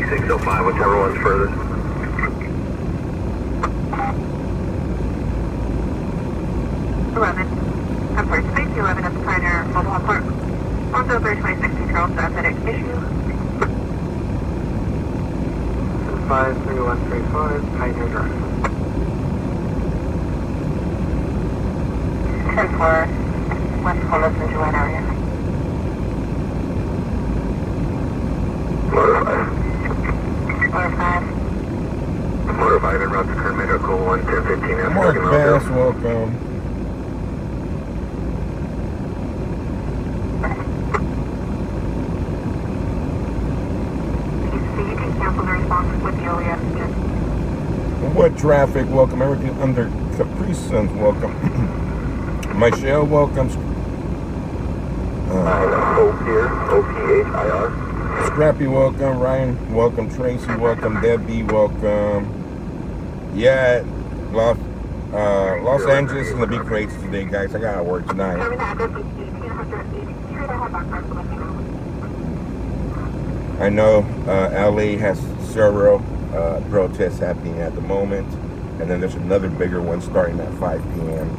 3605, whichever one's furthest. I'm sorry, space 11 at the Pioneer Mobile Home Park. Also 3026 Charles, athletic issue. 53135, Pioneer Drive. 10-4, West Columbus, Julian area. Motor 5 en route to current medical 11015. Mark Bass, welcome. You can cancel the response with the OES. What traffic, welcome. Everything under Capri Suns, welcome. Michelle, welcome. Hope here, OPHIR. Scrappy, welcome. Ryan, welcome. Tracy, welcome. Debbie, welcome. Yeah, Los Angeles is gonna be crazy today, guys. I gotta work tonight. I know LA has several protests happening at the moment, and then there's another bigger one starting at 5 p.m.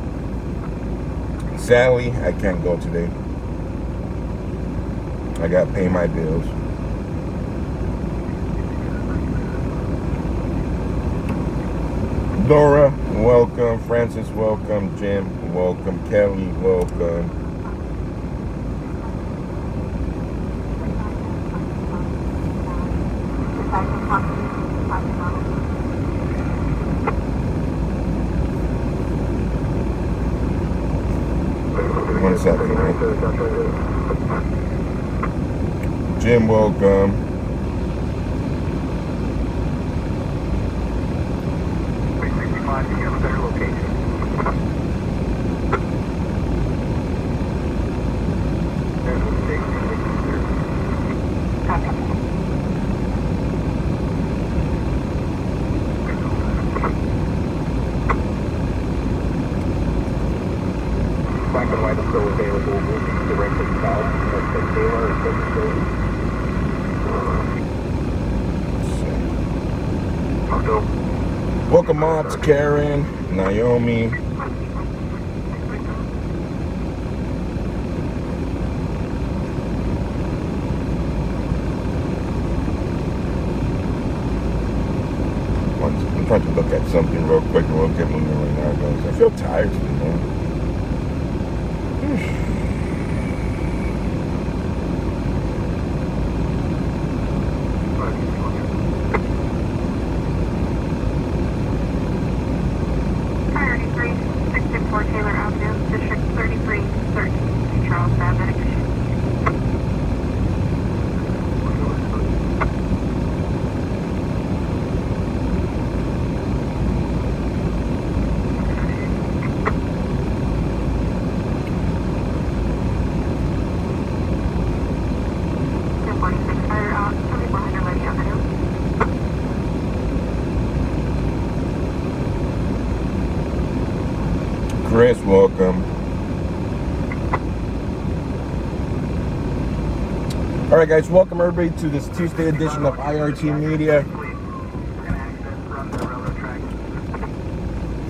Sadly, I can't go today. I gotta pay my bills. Laura, welcome. Francis, welcome. Jim, welcome. Kelly, welcome. One second. Jim, welcome. Do you have a better location? Black and white is still available. Moving directly south of the Taylor or Octo. Welcome, mods. Karen, Naomi. I'm trying to look at something real quick and we'll get moving right now, guys. I feel tired, you know. Taylor Avenue, District 3313, Charles Avenue. Chris, welcome. All right, guys, welcome everybody to this Tuesday edition of IRT Media.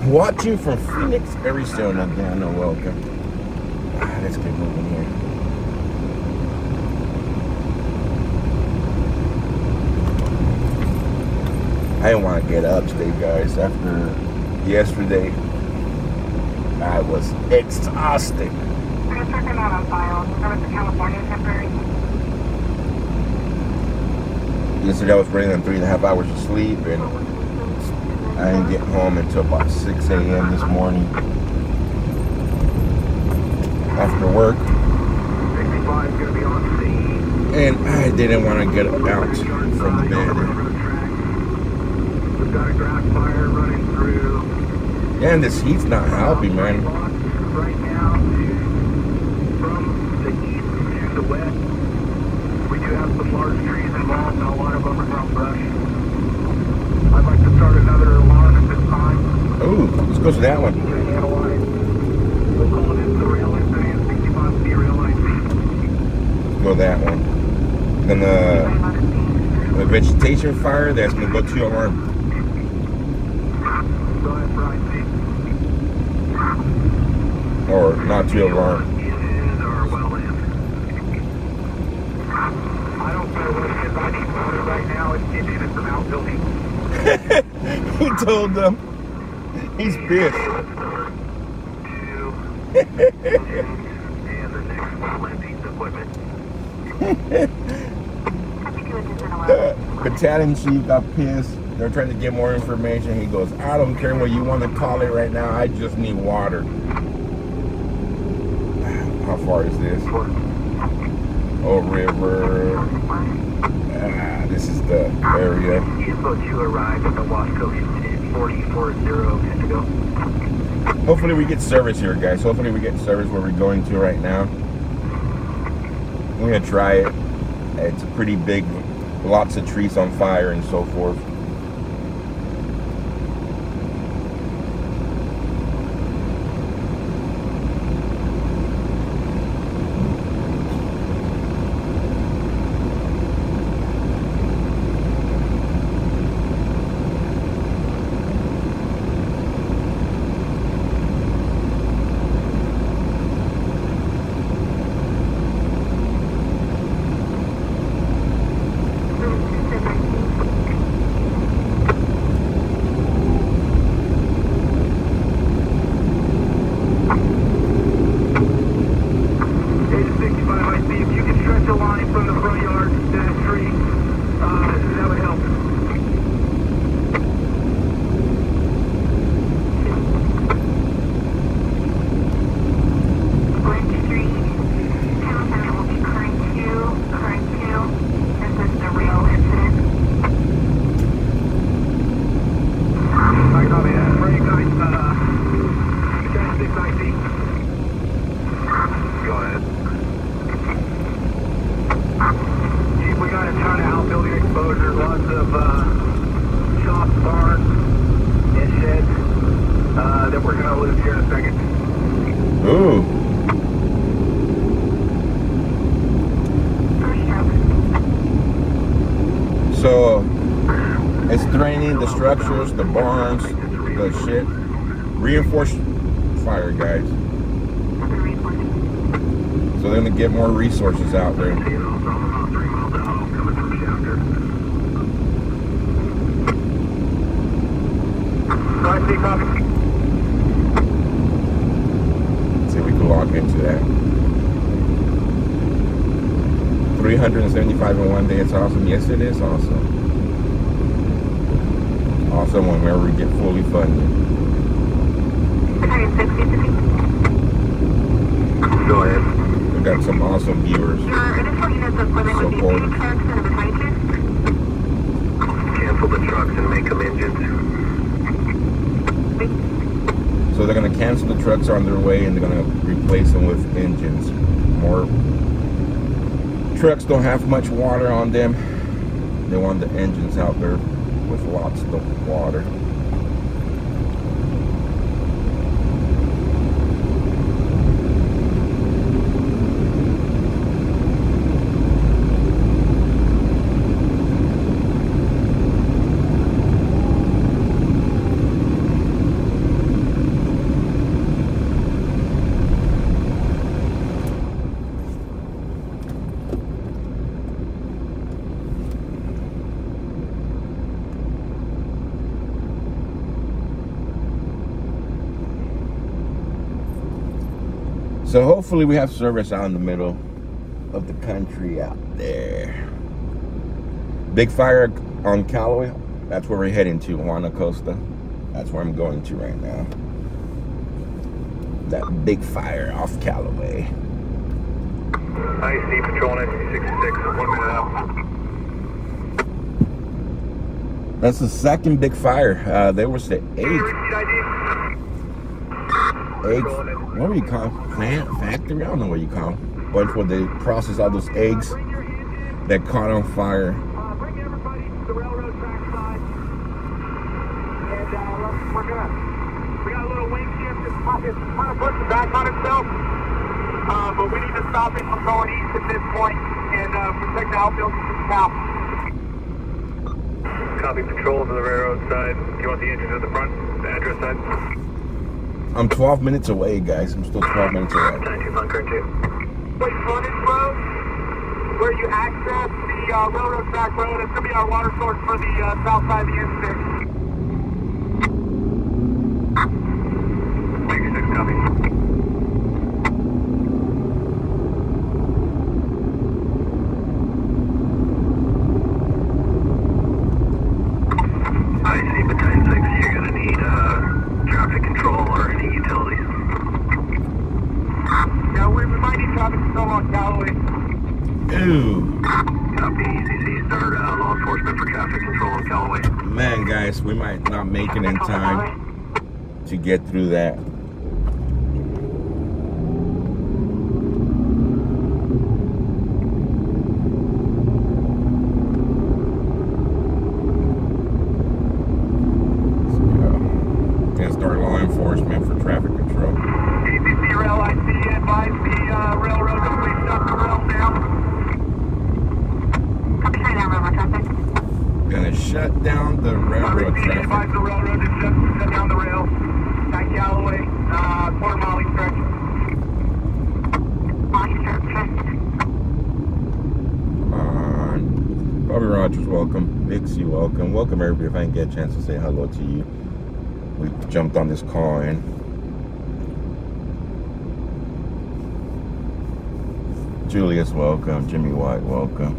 Watching from Phoenix, Arizona. Dana, welcome. Let's get moving here. I didn't want to get up today, guys. After yesterday, I was exhausted. I'm going to check them out on file. That was the California temporary. Yesterday I was running on 3.5 hours of sleep, and I didn't get home until about 6 a.m. this morning after work. And I didn't want to get out from the bed. We've got a grass fire running through. Yeah, and this heat's not helping, man. Right now, from the east to the west, we do have some large trees involved and a lot of overgrown brush. I'd like to start another alarm at this time. Ooh, let's go to that one. We'll call it the rail line 65 C rail line. Let's go that one. Then the vegetation fire that's gonna go to alarm. Go ahead, Brian. Or not to alarm. In or well in. I don't care what it is. I need water right now. It's getting in some outbuilding. He told them. He's pissed. And the next well in piece of equipment. Battalion chief got pissed. They're trying to get more information. He goes, I don't care what you want to call it right now. I just need water. How far is this? Oh, river. This is the area. Info 2 arrived at the Wasco 4040 minutes ago. Hopefully we get service here, guys. Hopefully we get service where we're going to right now. I'm gonna try it. It's pretty big, lots of trees on fire and so forth. Ooh. So it's threatening the structures, the barns, the shit. Reinforced fire, guys. So they're gonna get more resources out there. See if we can log into that. 375 in one day. It's awesome. Yes, it is awesome. Awesome whenever we get fully funded. Go ahead. We got some awesome viewers. Supporters. Cancel the trucks and make them engines. So they're going to cancel the trucks on their way and they're going to replace them with engines. More trucks don't have much water on them. They want the engines out there with lots of water. So hopefully we have service out in the middle of the country out there. Big fire on Callaway. That's where we're heading to, Juana Costa. That's where I'm going to right now. That big fire off Callaway. IC Patrol 1966, 1 minute out. That's the second big fire. There was the eighth. Eggs, what do you call it? Plant factory? I don't know what you call it. But where they process all those eggs that caught on fire. Bring everybody to the railroad track side. And we're good. We got a little wind shift. It's kind of pushing back on itself. But we need to stop it from going east at this point and protect the outbuildings south. copy control to the railroad side. Do you want the engine at the front, the address side? I'm 12 minutes away, guys. I'm still 12 minutes away. 92 on current 2. Wait, frontage road, where you access the railroad track road, it's going to be our water source for the south side of the interstate. 96 copy. I see battalion 6, you're going to need traffic control or any utilities. Yeah, we might need traffic control on Callaway. Ooh. Copy, ECC, start law enforcement for traffic control on Callaway. Man, guys, we might not make it in time to get through that. Gonna start law enforcement for traffic control. ECC rail, I see, advise the railroad to please shut the rail down. Copy, shut down railroad traffic. Gonna shut down the railroad traffic. Advise the railroad to shut down the rail. At Callaway, quarter mile east stretch. Come on. Bobby Rogers, welcome. Vixie, welcome. Welcome, everybody. If I can get a chance to say hello to you. We jumped on this call in. Julius, welcome. Jimmy White, welcome.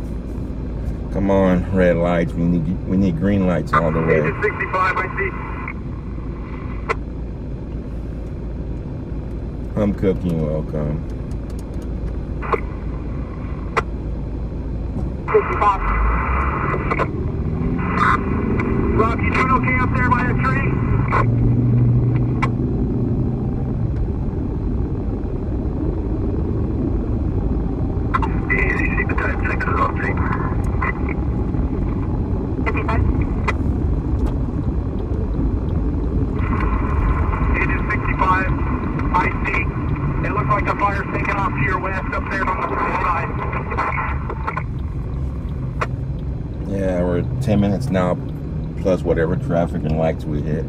Come on, red lights. We need green lights all the way. Engine 65, I see. I'm cooking, welcome. 65. Rob, you doing okay up there by the tree? ECC battalion 6 is on scene. 55. Engine 65, I see. It looks like the fire's taking off to your west up there on the side. Yeah, we're 10 minutes now, plus whatever traffic and lights we hit.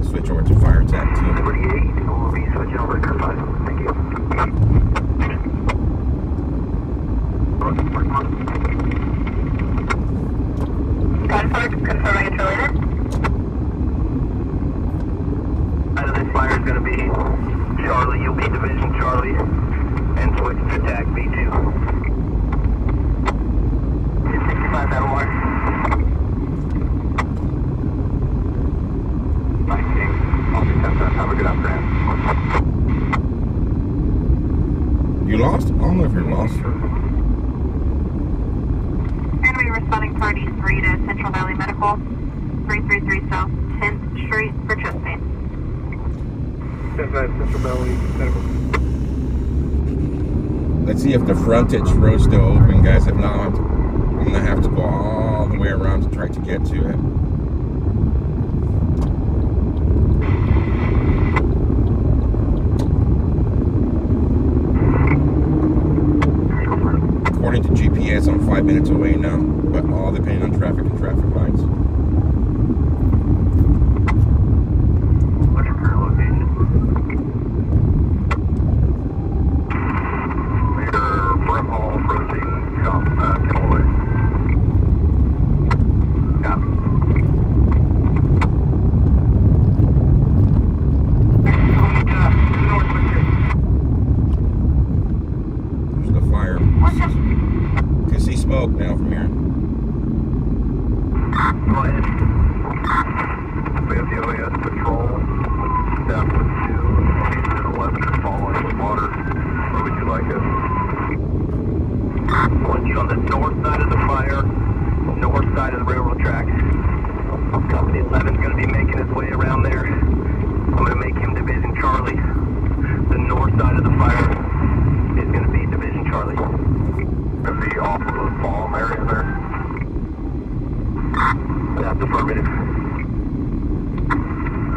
Switch over to fire attack 2. Liberty 8, we'll be switching over to Curve 5. Thank you. Confirming a trailer. Out of this fire is going to be Charlie, you'll be Division Charlie, and switch to attack B2. 65, that'll work. Have a good afternoon. You lost? I don't know if you're lost. And we responding party 3 to Central Valley Medical, 333 South 10th Street for chest pain. Central Valley Medical. Let's see if the frontage road's still open, guys. If not, I'm gonna have to go all the way around to try to get to it. According to GPS, I'm 5 minutes away now, but all depending on traffic and traffic lights. as patrol. Staff was to engine 11 and following with water. Where would you like us? I want you on the north side of the fire, north side of the railroad tracks. Company 11 is going to be making his way around there. I'm going to make him Division Charlie. The north side of the fire is going to be Division Charlie. Going to be off of the bomb area there. That's affirmative.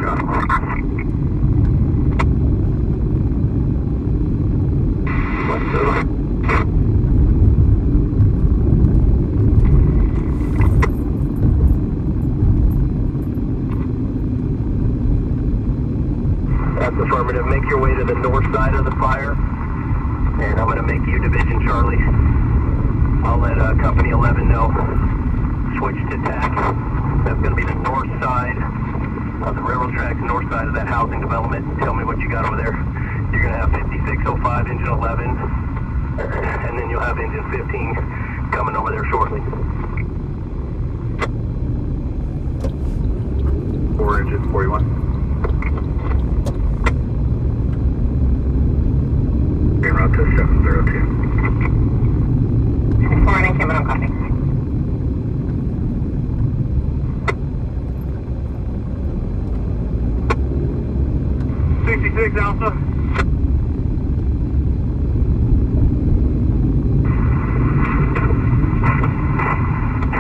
Got it. Let's go. That's affirmative. Make your way to the north side of the fire, and I'm going to make you Division Charlie. I'll let Company 11 know. Switch to TAC. That's going to be the north side of the railroad tracks, north side of that housing development. Tell me what you got over there. You're going to have 5605, engine 11, and then you'll have engine 15 coming over there shortly. 4 engine 41. En route to 702. Morning, Cameron, copy. 66 Alpha.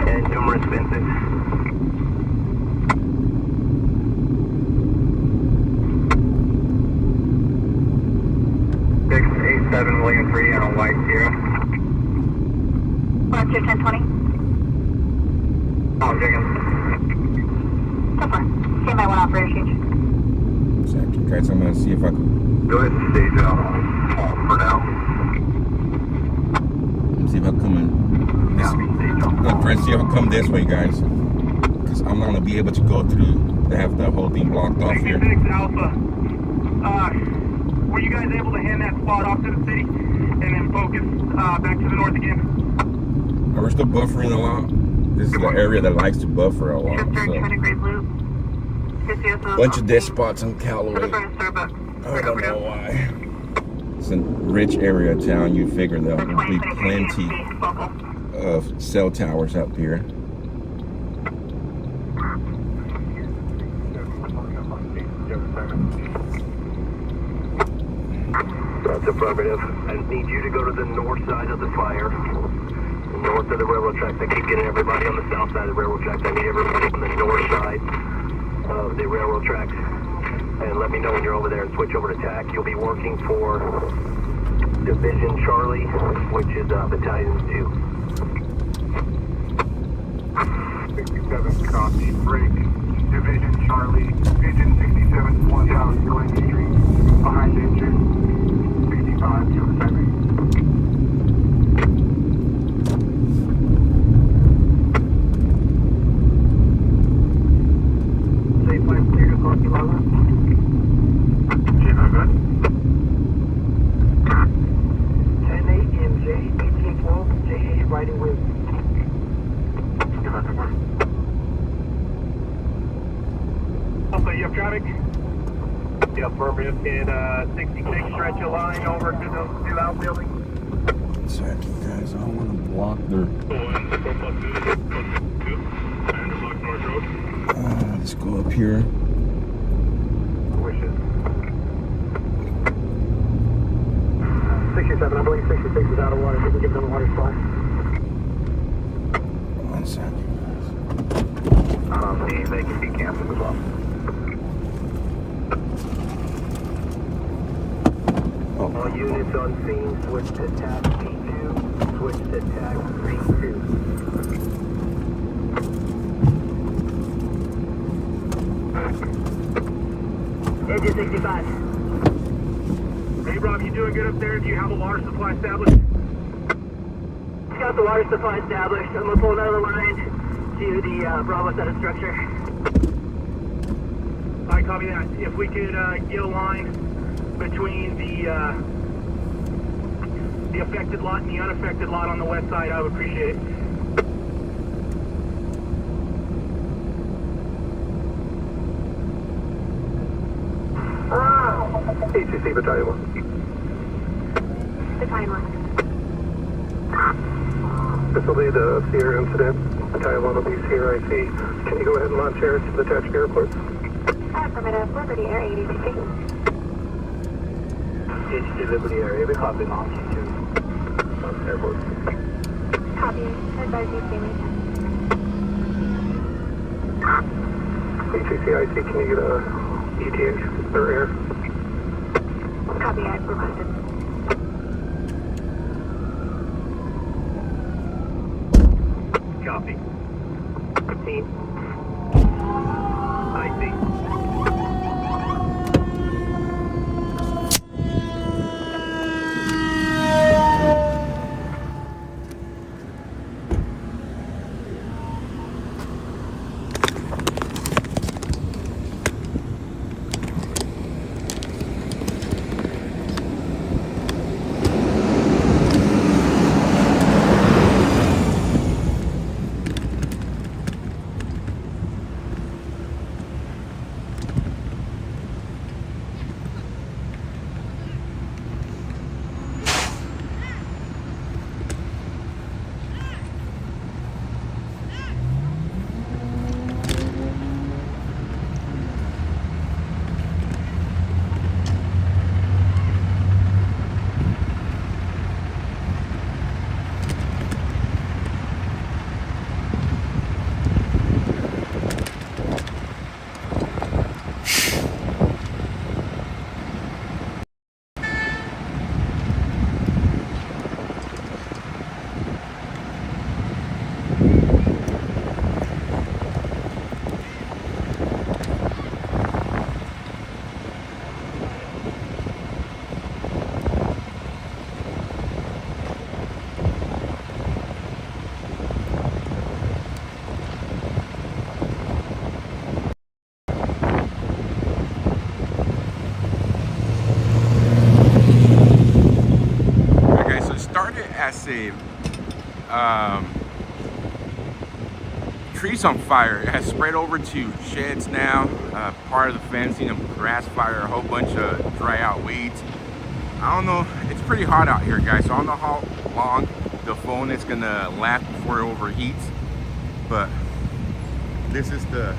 And numerous Vincent. Seven William 3 on a white Sierra. 1020. Oh, Jiggins. So far. Stand by 1 operator change. Second, guys, I'm gonna see if I can. Go ahead and stage out for now. Let's see if I come in. This, I'm gonna try to see if I come this way, guys. Because I'm not gonna be able to go through. They have the whole thing blocked off here. 66 Alpha. Were you guys able to hand that spot off to the city and then focus back to the north again? We're still buffering a lot. This is the area that likes to buffer a lot. Chester, So. Great Loop. Bunch of dead spots in Callaway. To the front of Starbucks. I don't know why. It's a rich area of town. You figure there will be plenty of cell towers up here. That's affirmative. I need you to go to the north side of the fire, north of the railroad tracks. I keep getting everybody on the south side of the railroad tracks. I need everybody on the north side of the railroad tracks. And let me know when you're over there and switch over to TAC. You'll be working for Division Charlie, which is Battalion 2. 67 copy. Break. Division Charlie. Engine 67 1,000 Glen Street. Behind engine 65 to the timing. Safe line clear to Corky Lala. Jim, I'm good. 10-8 MJ, 1812 JA, riding with. Give us a word. Alpha, you have traffic? Yeah, affirmative. Can 66 stretch a line over to those two outbuildings? Second, guys, I don't want to block their. Let's go up here. Wishes. 67, I believe 66 is out of water. We can give them a water supply. 1 second. They can be canceled as well. All units on scene, switch to TAC P2, switch to TAC P2. Engine 65. Hey Rob, you doing good up there? Do you have a water supply established? Got the water supply established. I'm gonna pull another line to the Bravo set of structure. I copy that. If we could get a line between the affected lot and the unaffected lot on the west side, I would appreciate it. ACC Battalion 1. Battalion 1. This will be the Sierra incident. Battalion 1 will be Sierra IC. Can you go ahead and launch air to the attached airport? Affirmative. Liberty Air 8 ATC. ATC Liberty Air, we copy launch to airport. Copy. Advise you stay maintained. ATC IC, can you get a ETA or air? Copy. I've requested. Copy. 15. I see. As a trees on fire. It has spread over to sheds now, part of the fencing, a grass fire, a whole bunch of dry out weeds. I don't know, it's pretty hot out here, guys, so I don't know how long the phone is gonna last before it overheats, but this is the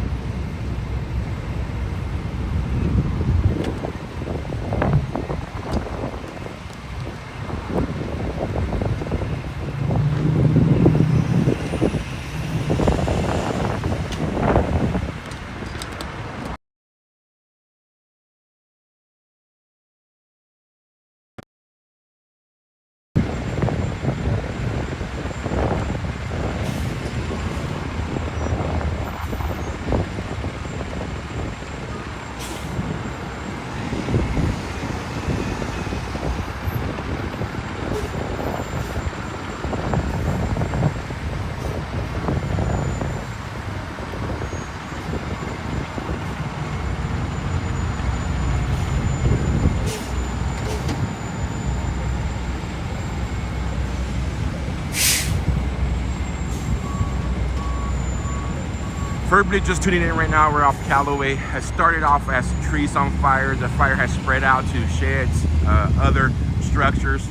For everybody just tuning in right now, we're off Callaway. It started off as trees on fire. The fire has spread out to sheds, other structures.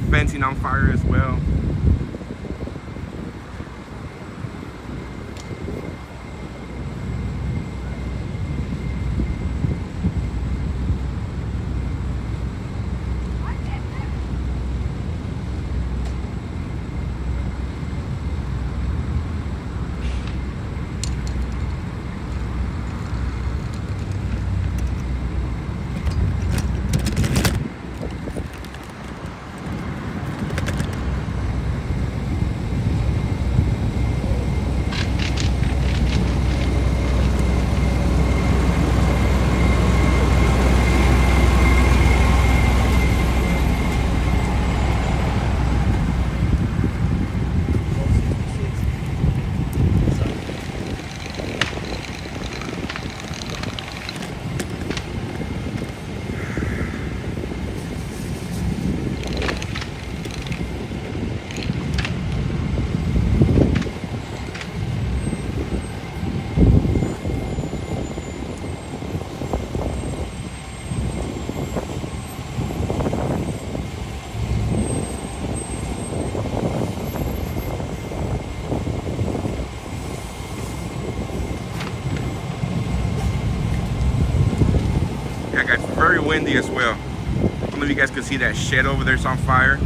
Fencing on fire as well. windy as well. I don't know if you guys can see that shed over there's on fire.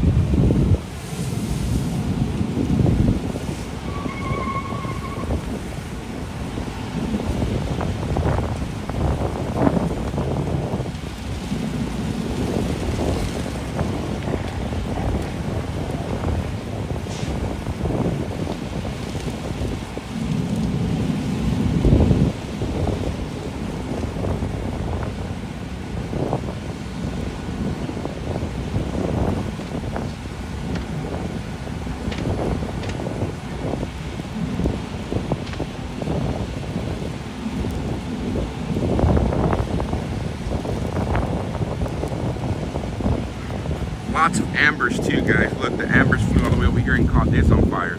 Lots of ambers too, guys. Look, the ambers flew all the way over here and caught this on fire.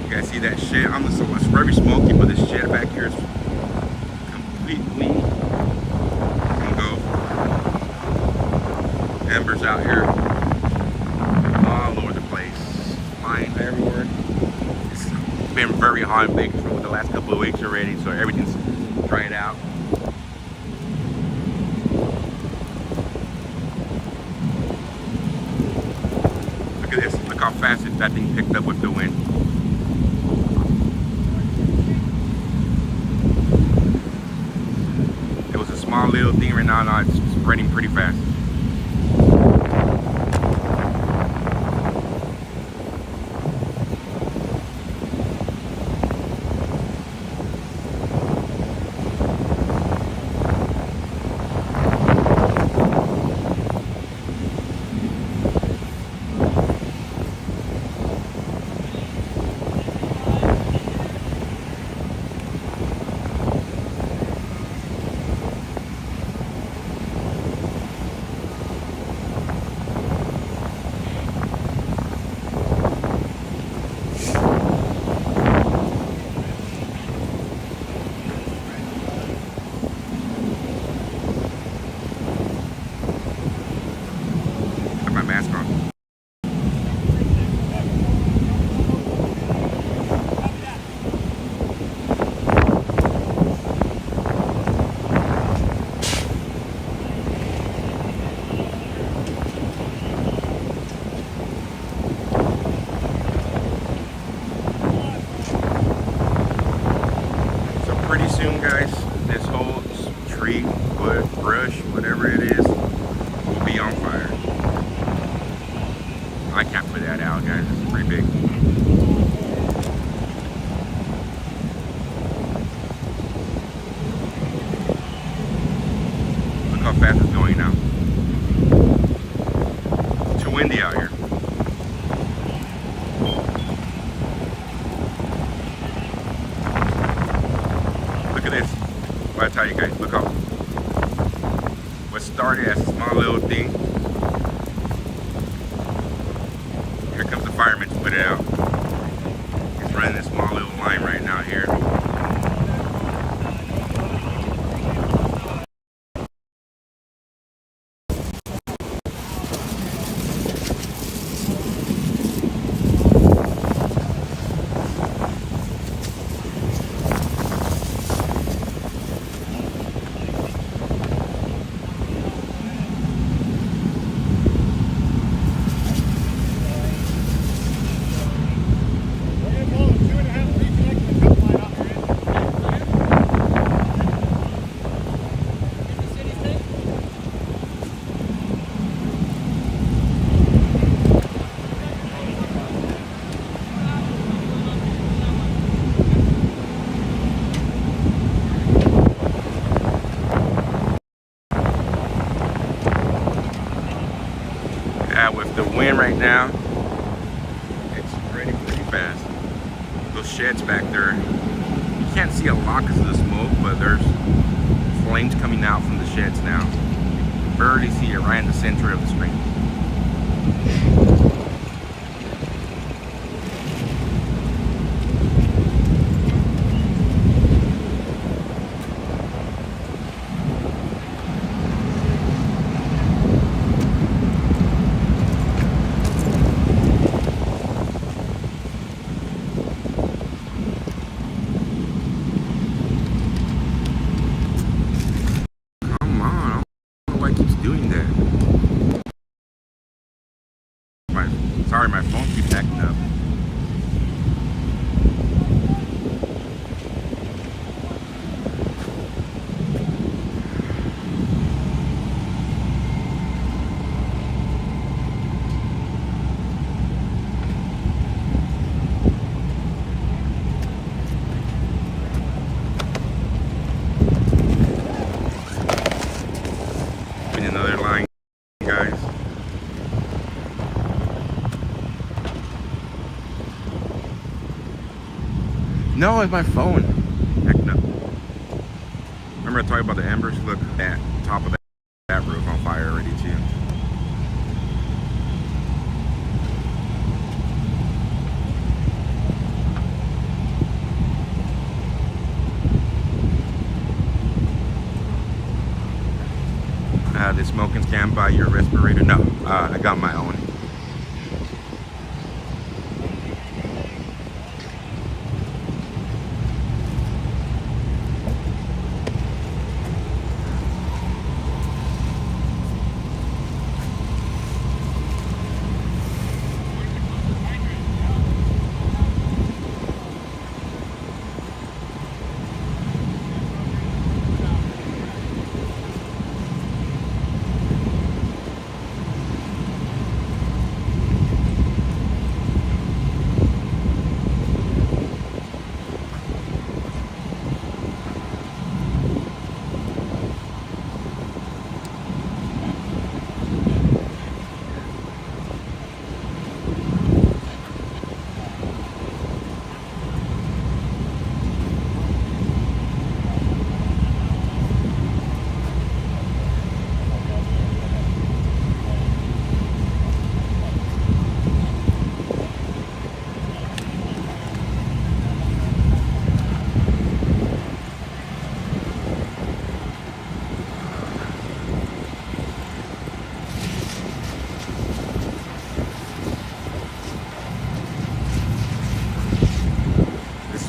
You guys see that shed? It's very smoky, but this shed back here is completely embers out here all over the place, flying everywhere. It's been very hot in Bakersfield the last couple of weeks already, so everything's dried out. Look at this, look how fast that thing picked up with the wind. It was a small little thing right now it's spreading pretty fast. Pretty soon, guys, this whole tree, wood, brush, whatever it is, will be on fire. I can't put that out, guys. It's pretty big. Look how fast it's going now. It's too windy out here. Look at this. What I tell you guys, look how what started as a small little thing. Here comes the fireman to put it out. He's running this small little line right now here. With the wind right now, it's spreading pretty fast. Those sheds back there, you can't see a lot because of the smoke, but there's flames coming out from the sheds now. You can barely see it right in the center of the screen. No, it's my phone. Heck no. Remember I talked about the embers? Look, at top of that roof on fire already too. The smoking stand by your respirator? No, I got my own.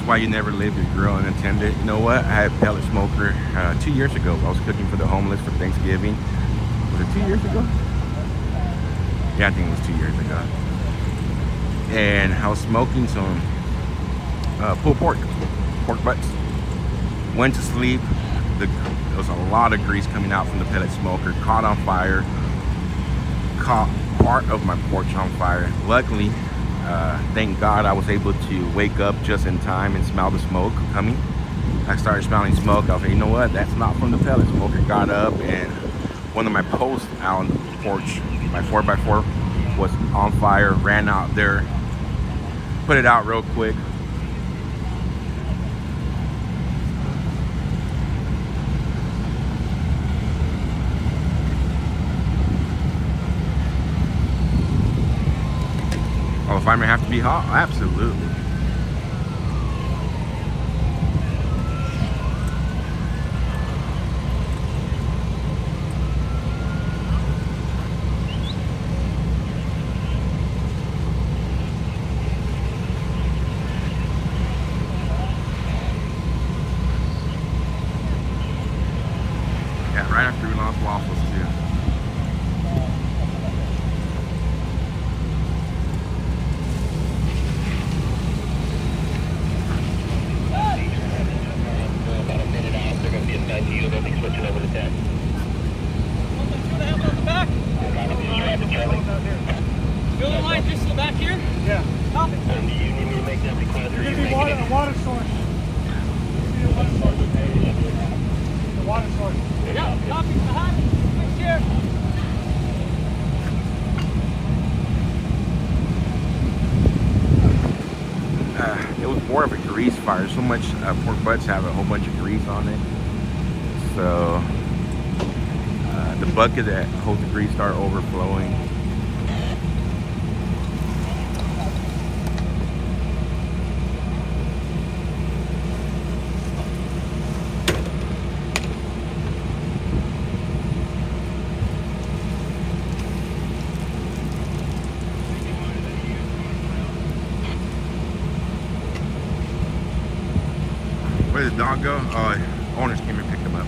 Why you never leave your grill unattended. You know what? I had a pellet smoker 2 years ago. I was cooking for the homeless for Thanksgiving. Was it 2 years ago? Yeah, I think it was 2 years ago. And I was smoking some pulled pork butts. Went to sleep. There was a lot of grease coming out from the pellet smoker. Caught on fire. Caught part of my porch on fire. Luckily, thank God I was able to wake up just in time and smell the smoke coming. I started smelling smoke. I was like, you know what? That's not from the pellet smoker. Got up, and one of my posts out on the porch, my 4x4, was on fire. Ran out there, put it out real quick. Oh, the fireman have to be hot? Absolutely. Yeah, right after we lost waffles too. It was more of a grease fire. So much pork butts have a whole bunch of grease on it. So the bucket that holds the grease started overflowing. Where did the dog go? Oh, owners came and picked him up.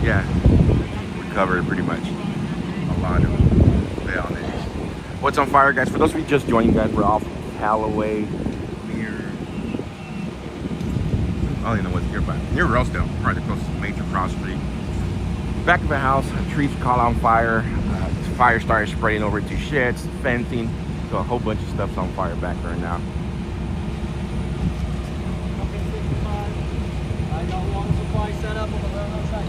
Yeah, we covered pretty much a lot of down there. What's on fire, guys? For those of you just joining, guys, we're off Callaway near, I don't even know what's nearby. Near Rosedale, probably the closest major cross street. back of the house, trees caught on fire. Fire started spreading over to sheds, fencing, so a whole bunch of stuff's on fire back there now. I got water supply set up on the railroad side.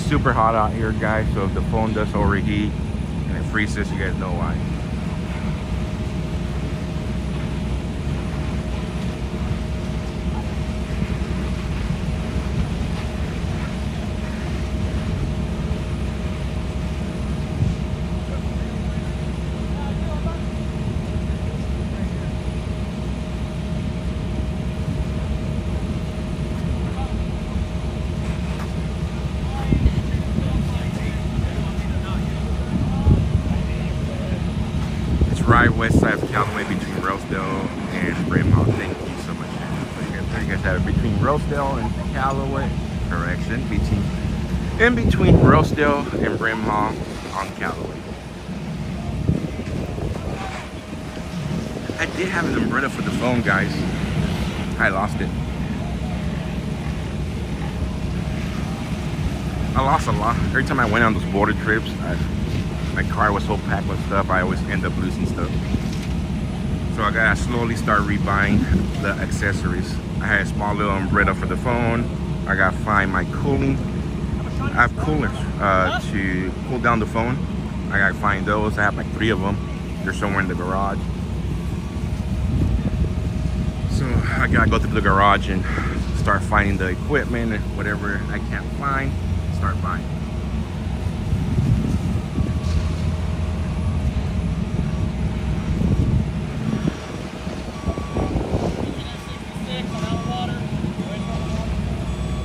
Super hot out here, guys, so if the phone does overheat and it freezes, you guys know why. Right west side of Callaway between Rosedale and Brimhall. Thank you so much. You guys have it between Rosedale and Callaway. Correction, in between Rosedale and Brimhall on Callaway. I did have an umbrella for the phone, guys. I lost it. I lost a lot. Every time I went on those border trips, my car was so packed with stuff, I always end up losing stuff. So I gotta slowly start rebuying the accessories. I had a small little umbrella for the phone. I gotta find my cooling. I have coolers to cool down the phone. I gotta find those. I have like 3 of them. They're somewhere in the garage. So I gotta go to the garage and start finding the equipment and whatever I can't find, start buying.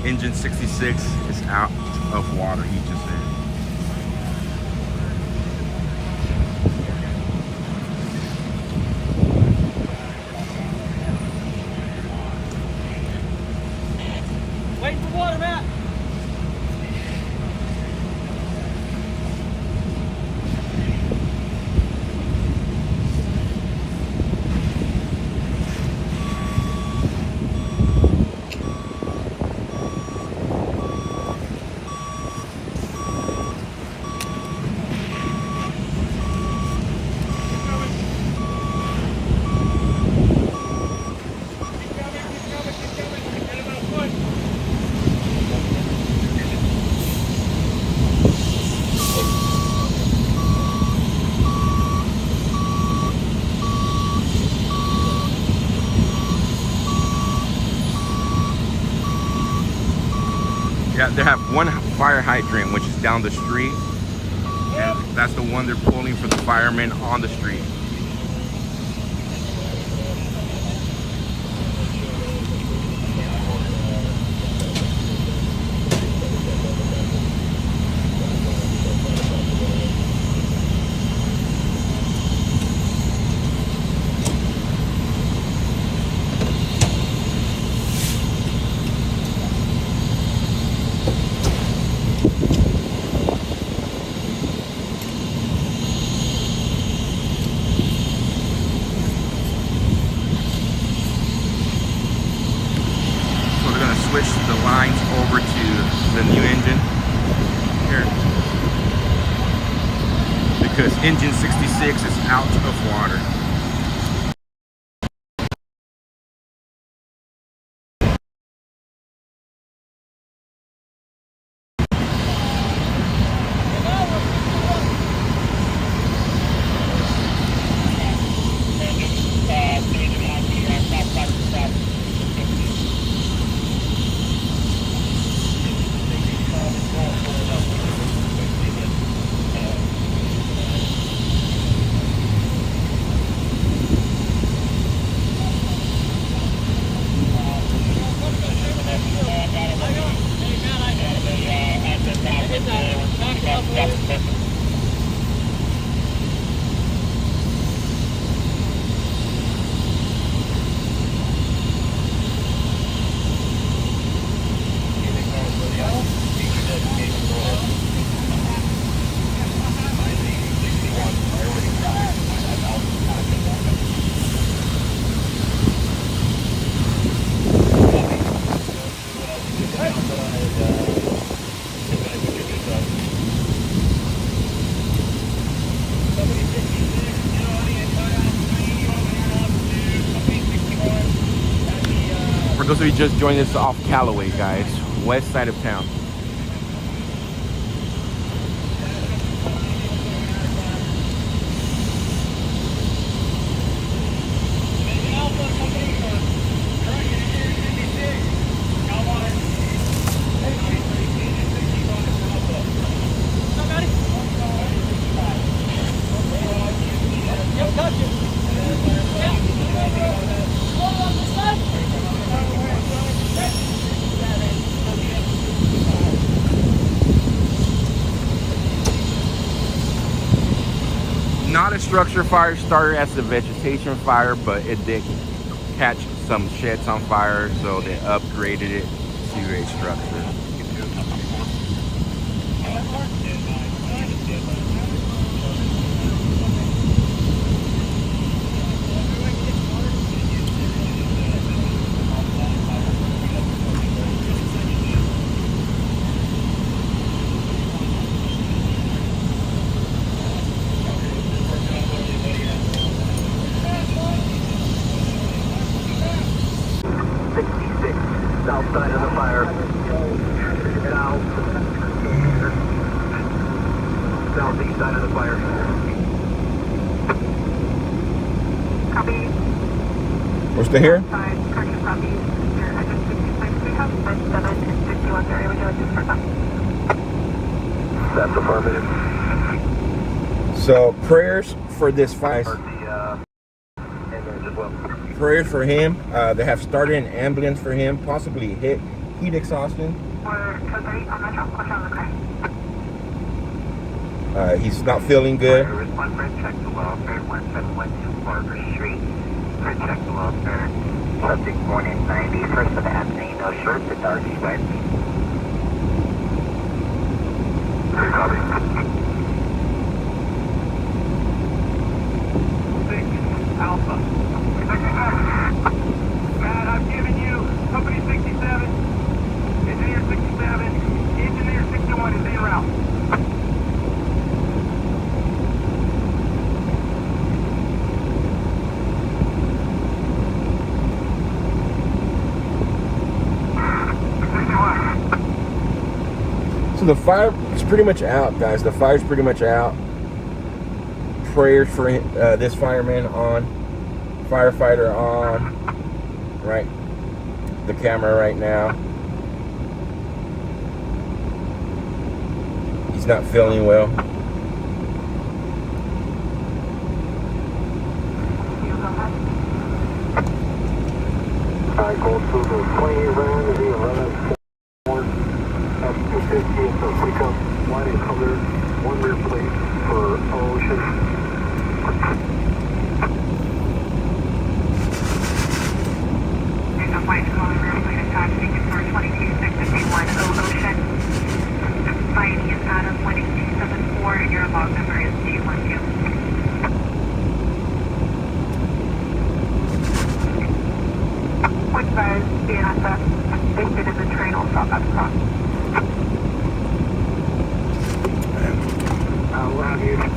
Engine 66 is out of water, he just said. Waiting for water, Matt. they have one fire hydrant, which is down the street. And that's the one they're pulling for the firemen on the street. Switch the lines over to the new engine here because engine 66 is out of water. For those of you just joining us off Callaway, guys, west side of town. Not a structure fire, started as a vegetation fire, but it did catch some sheds on fire, so they upgraded it to a structure. South side of the fire. South. Southeast side of the fire. Copy. We're still here? Cardio copy. Your engine 66, we have 57 and 61 area. Would you like to start that? That's affirmative. So prayers for this fire. Prayers for him. They have started an ambulance for him, possibly heat exhaustion. We're code 3 on Metro. Watch out on the car. He's not feeling good. Respond for check the welfare, 1712 Barber Street. For check the welfare. Subject born in 90, first of Anthony, no shirts and dark sweats. Copy. 6 Alpha. Matt, I've given you company 67, engineer 67, engineer 61 is en route. So the fire is pretty much out, guys. The fire's pretty much out. Prayers for this fireman on, firefighter on, right? The camera right now. not feeling well. Alright, go through the 28 round and the 11 F-250 is a pickup, line and color, one rear plate for Ocean. There's a white color rear plate attached, ticket for 22651 Ocean. Society is Adam 18274 and your log number is 212. Which side is BNSF? They did the train will stop at the cross.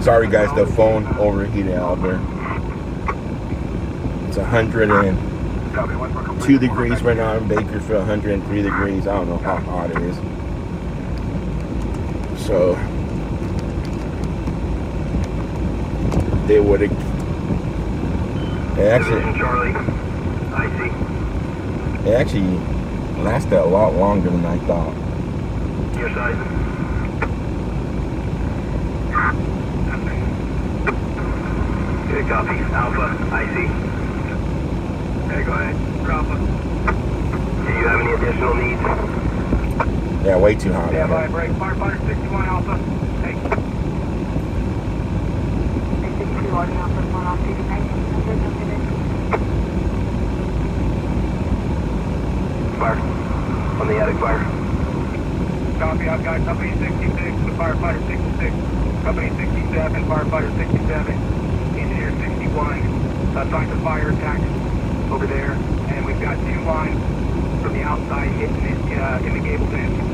Sorry guys, the phone overheated out there. It's 102 degrees right now in Bakersfield, 103 degrees. I don't know how hot it is. So they would have Charlie, I see. it actually lasted a lot longer than I thought. Your side. Good copy. Alpha, I see. Okay, go ahead. Alpha. Do you have any additional needs? Yeah, way too hot. Yeah, out by here. break, firefighter 61 Alpha. Hey. 62 on Alpha, 1 off 219. Fire. On the attic fire. Copy, I've got company 66 with firefighter 66, company 67, firefighter 67, engineer 61. Assigned to fire attack over there, and we've got 2 lines from the outside hitting it in the gable end.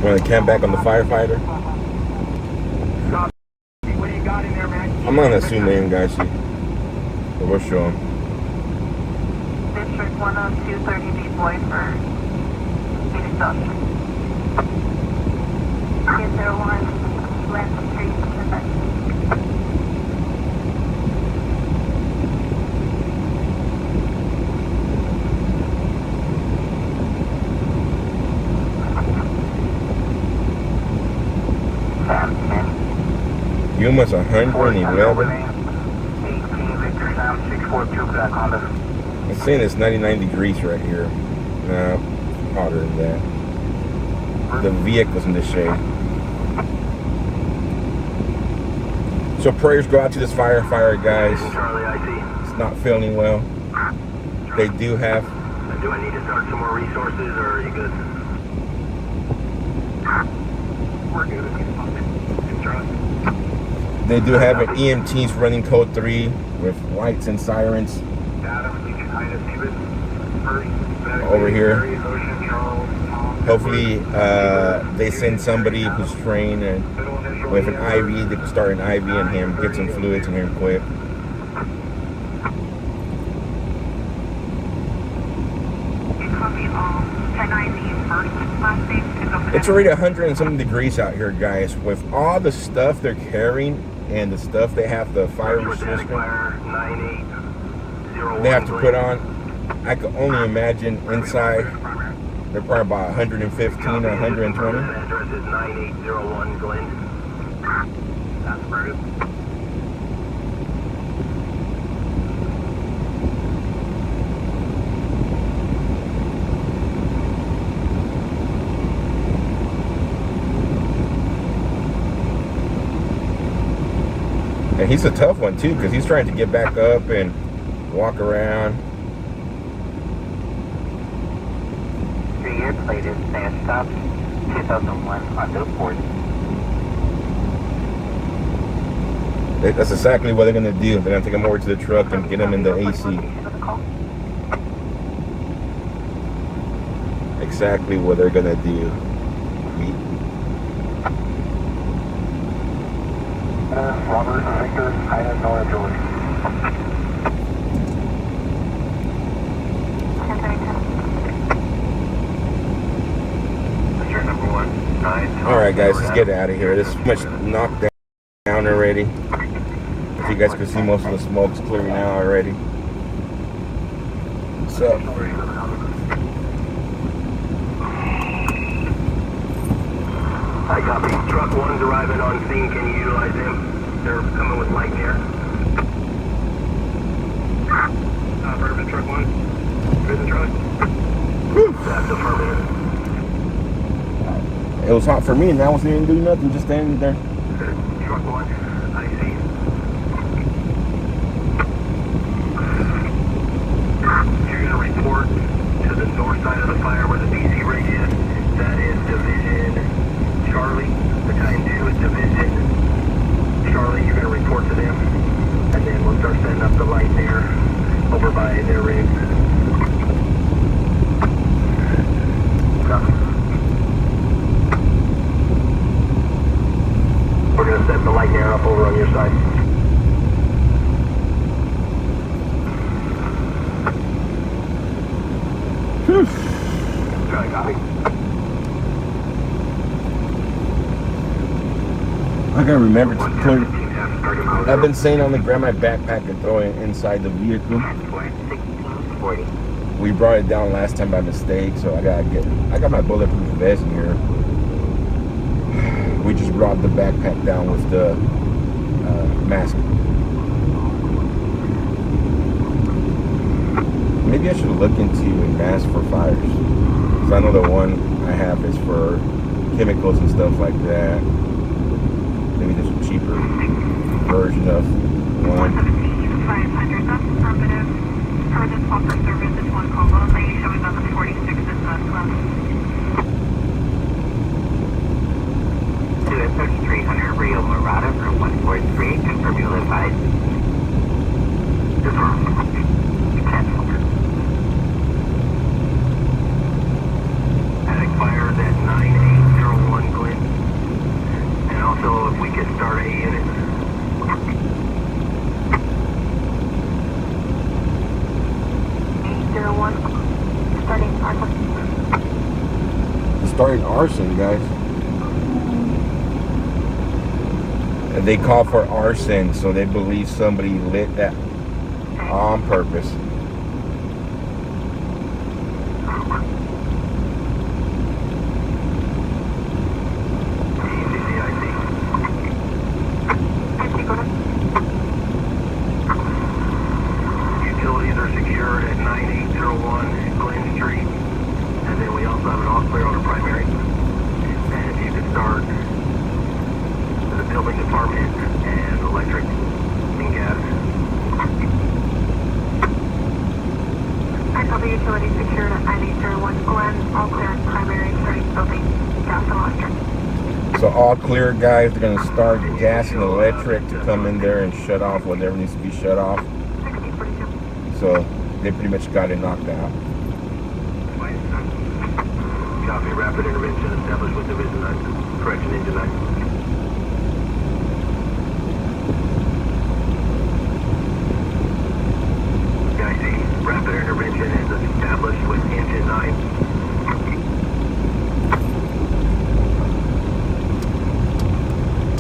Want to camp back on the firefighter? Copy. What do you got in there, man? I'm not gonna assume name, guys. But we'll show him. District 10230 boy for Phoenix Junction. 201 Lansing Street, Quebec. Yuma's 111. It's saying it's 99 degrees right here. No, hotter than that. The vehicle's in the shade. So prayers go out to this firefighter, guys. Charlie, I see. It's not feeling well. They do have. Do I need to start some more resources, or are you good? We're good. They do have an EMTs running code 3 with lights and sirens over here. Hopefully they send somebody who's trained and with an IV. They can start an IV in him, get some fluids in him quick. It's already 100 and something degrees out here, guys. With all the stuff they're carrying and the stuff they have, the fire resistant they have to put on, I can only imagine inside they're probably about 115 or 120. Address is 9801 Glen. That's perfect. And he's a tough one too, because he's trying to get back up and walk around. Your year plate is stand stop 2001 Honda Accord. That's exactly what they're gonna do. They're gonna take him over to the truck and get him in the AC. Exactly what they're gonna do. Robert Victor, Ida Nora George. District number 1, 9. All right, guys, let's get out of here. This is much knocked down already. You guys can see most of the smoke's clear now already. So, I copy. Truck 1's arriving on scene. Can you utilize him? They're coming with light here. Affirmative, truck 1. Prison truck. That's affirmative. it was hot for me and I wasn't even doing nothing, just standing there. Truck 1, I see. You're going to report to the north side of the fire where the BC rig is. That is Division Charlie. Battalion 2 is Division Charlie. You're going to report to them. And then we'll start setting up the light there over by their rig. Copy. We're going to set the light there up over on your side. Try to copy. I gotta remember to put. I've been saying I'm gonna grab my backpack and throw it inside the vehicle. 1640. We brought it down last time by mistake, so I got my bulletproof vest in here. We just brought the backpack down with the mask. Maybe I should look into a mask for fires. Because I know the one I have is for chemicals and stuff like that. Maybe there's a cheaper version of one. 117,500, that's affirmative. For this call for service, it's one call only, showing on the 46 is left. 2 at 3300 Rio Murata for 143. Confirm you'll advise. Attic fires at 9801 Glen. And also if we could start a unit. Starting arson, guys. And they call for arson, so they believe somebody lit that on purpose. Utilities are secured at 9801 Glen Street. And then we also have an all clear on the primary. And if you could start the building department and electric and gas. I copy utilities secured at 9801 Glen, all clear on primary, starting building, gas and electric. So all clear, guys. They're gonna start gas and electric to come in there and shut off whatever needs to be shut off. 1642. So they pretty much got it knocked out. Copy, rapid intervention established with Division 9. Correction, Engine 9. Yeah, I see. Rapid intervention is established with Engine 9.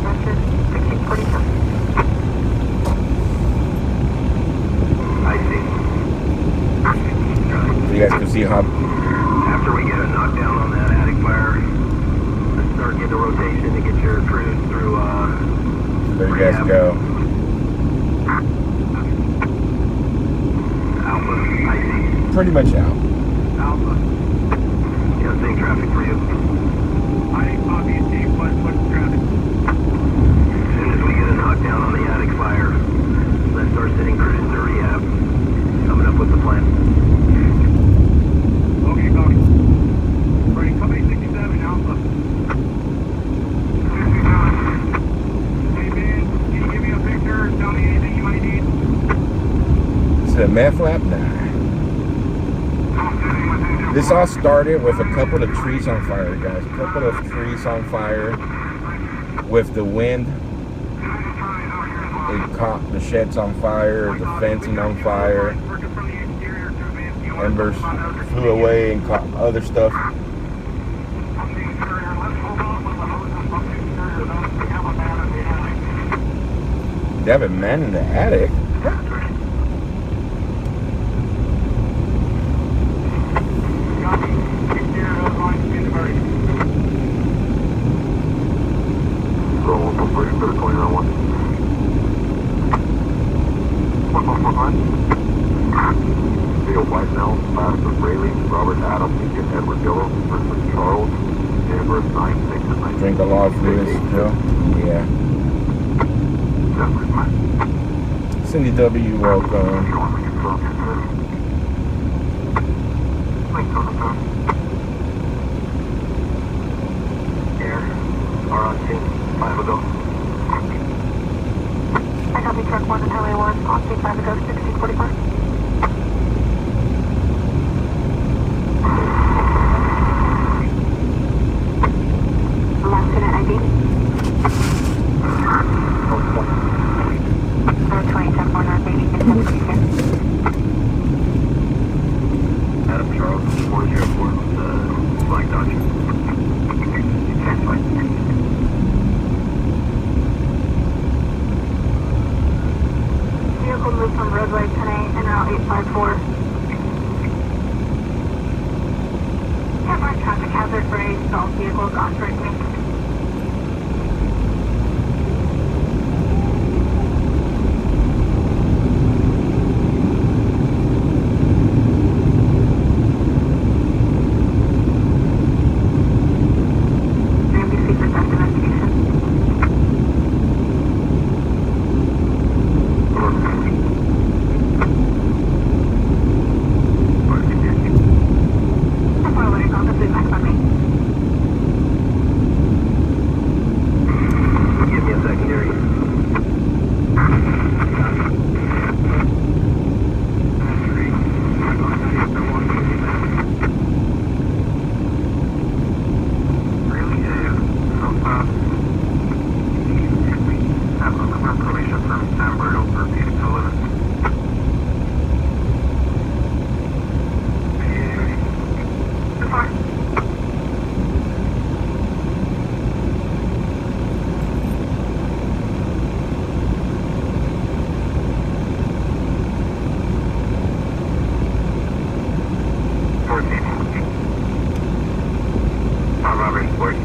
That's it, 1647. I see. So you guys can see how After we get a knockdown on that attic fire, let's start getting a rotation to get your crews through, there you guys go. Alpha, I see. Pretty much out. Alpha. Yeah, same traffic for you. I copy and see what's traffic. As soon as we get a knockdown on the attic fire, let's start sending crews to rehab. Coming up with the plan. Okay, copy. Ready, company 67, Alpha. 67. Hey, man, can you give me a picture? Tell me anything you might need. It's a meth lab? Nah. This all started with a couple of trees on fire, guys. A couple of trees on fire. With the wind, it caught the sheds on fire, the fencing on fire. Embers flew away and caught other stuff. They have a man in the attic. Rolling for free for the 29-1. 1 Theo Whitesnell, Pastor Braley, Robert Adams, Lincoln, Edward Yellow, versus Charles, Danvers 96 and 96. Drink a lot of fluid still. Yeah. Cindy W, welcome. Here, are on scene 5 ago. I copy truck 1 and highway 1, on scene 5 ago, 1645. Last unit ID. 20 10 4 9 baby, Adam Charles, 404, Flag Dodger. Vehicle moved from roadway 10A and route 854. Cameron traffic hazard raised, all vehicles on braking. Give me a secondary. Robert 14.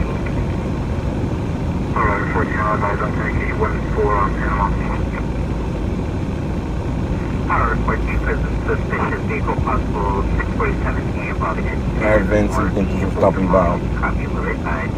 Robert 14, I'll advise on 10K 14 on Panama. Robert 14, present suspicious vehicle possible 647 involving it. Alright, Vincent, thank you for stopping by. Copy, will advise.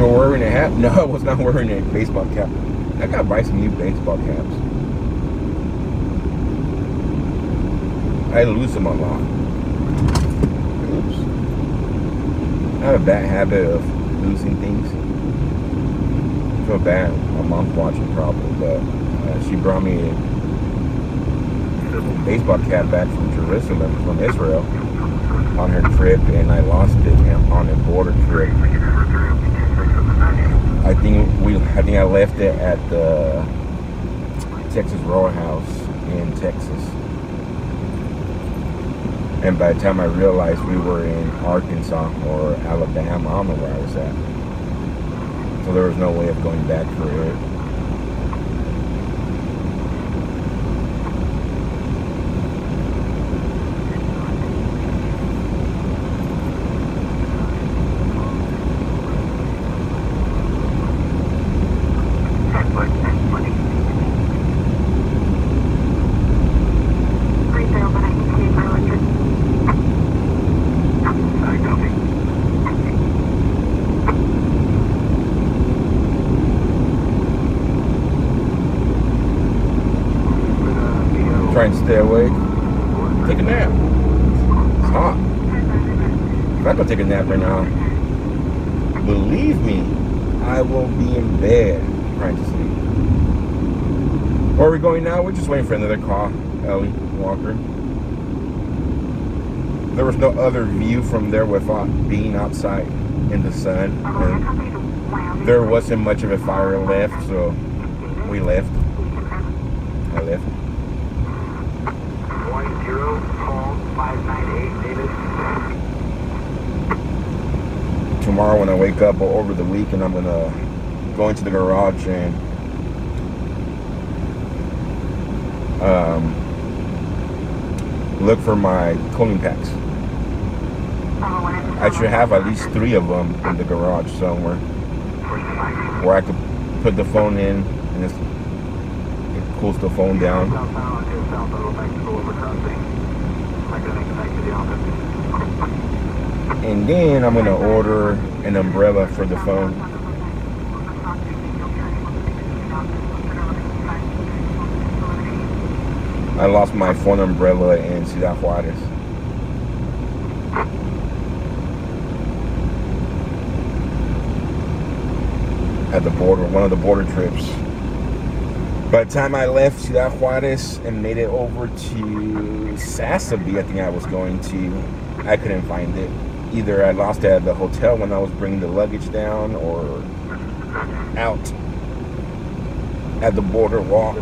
Wearing a hat? No, I was not wearing a baseball cap. I gotta buy some new baseball caps. I lose them a lot. have a bad habit of losing things. I feel bad. My mom's watching probably, but she brought me a baseball cap back from Jerusalem, from Israel, on her trip, and I lost it on a border trip. I think I left it at the Texas Row House in Texas. And by the time I realized we were in Arkansas or Alabama, I don't know where I was at. So there was no way of going back for it. Trying to stay awake. Take a nap. It's hot. If I go take a nap right now, believe me, I will be in bed trying to sleep. Where are we going now? We're just waiting for another call. Ellie Walker. There was no other view from there without being outside in the sun. And there wasn't much of a fire left, so we left. I left. 10, call 598, David. Tomorrow when I wake up or over the weekend, I'm gonna go into the garage and look for my cooling packs. I should have at least 3 of them in the garage somewhere where I could put the phone in and it cools the phone down. And then I'm gonna order an umbrella for the phone. I lost my phone umbrella in Ciudad Juarez. At the border, one of the border trips. By the time I left Ciudad Juarez and made it over to Sassabee, I think I was going to, I couldn't find it. Either I lost it at the hotel when I was bringing the luggage down, or out at the border wall.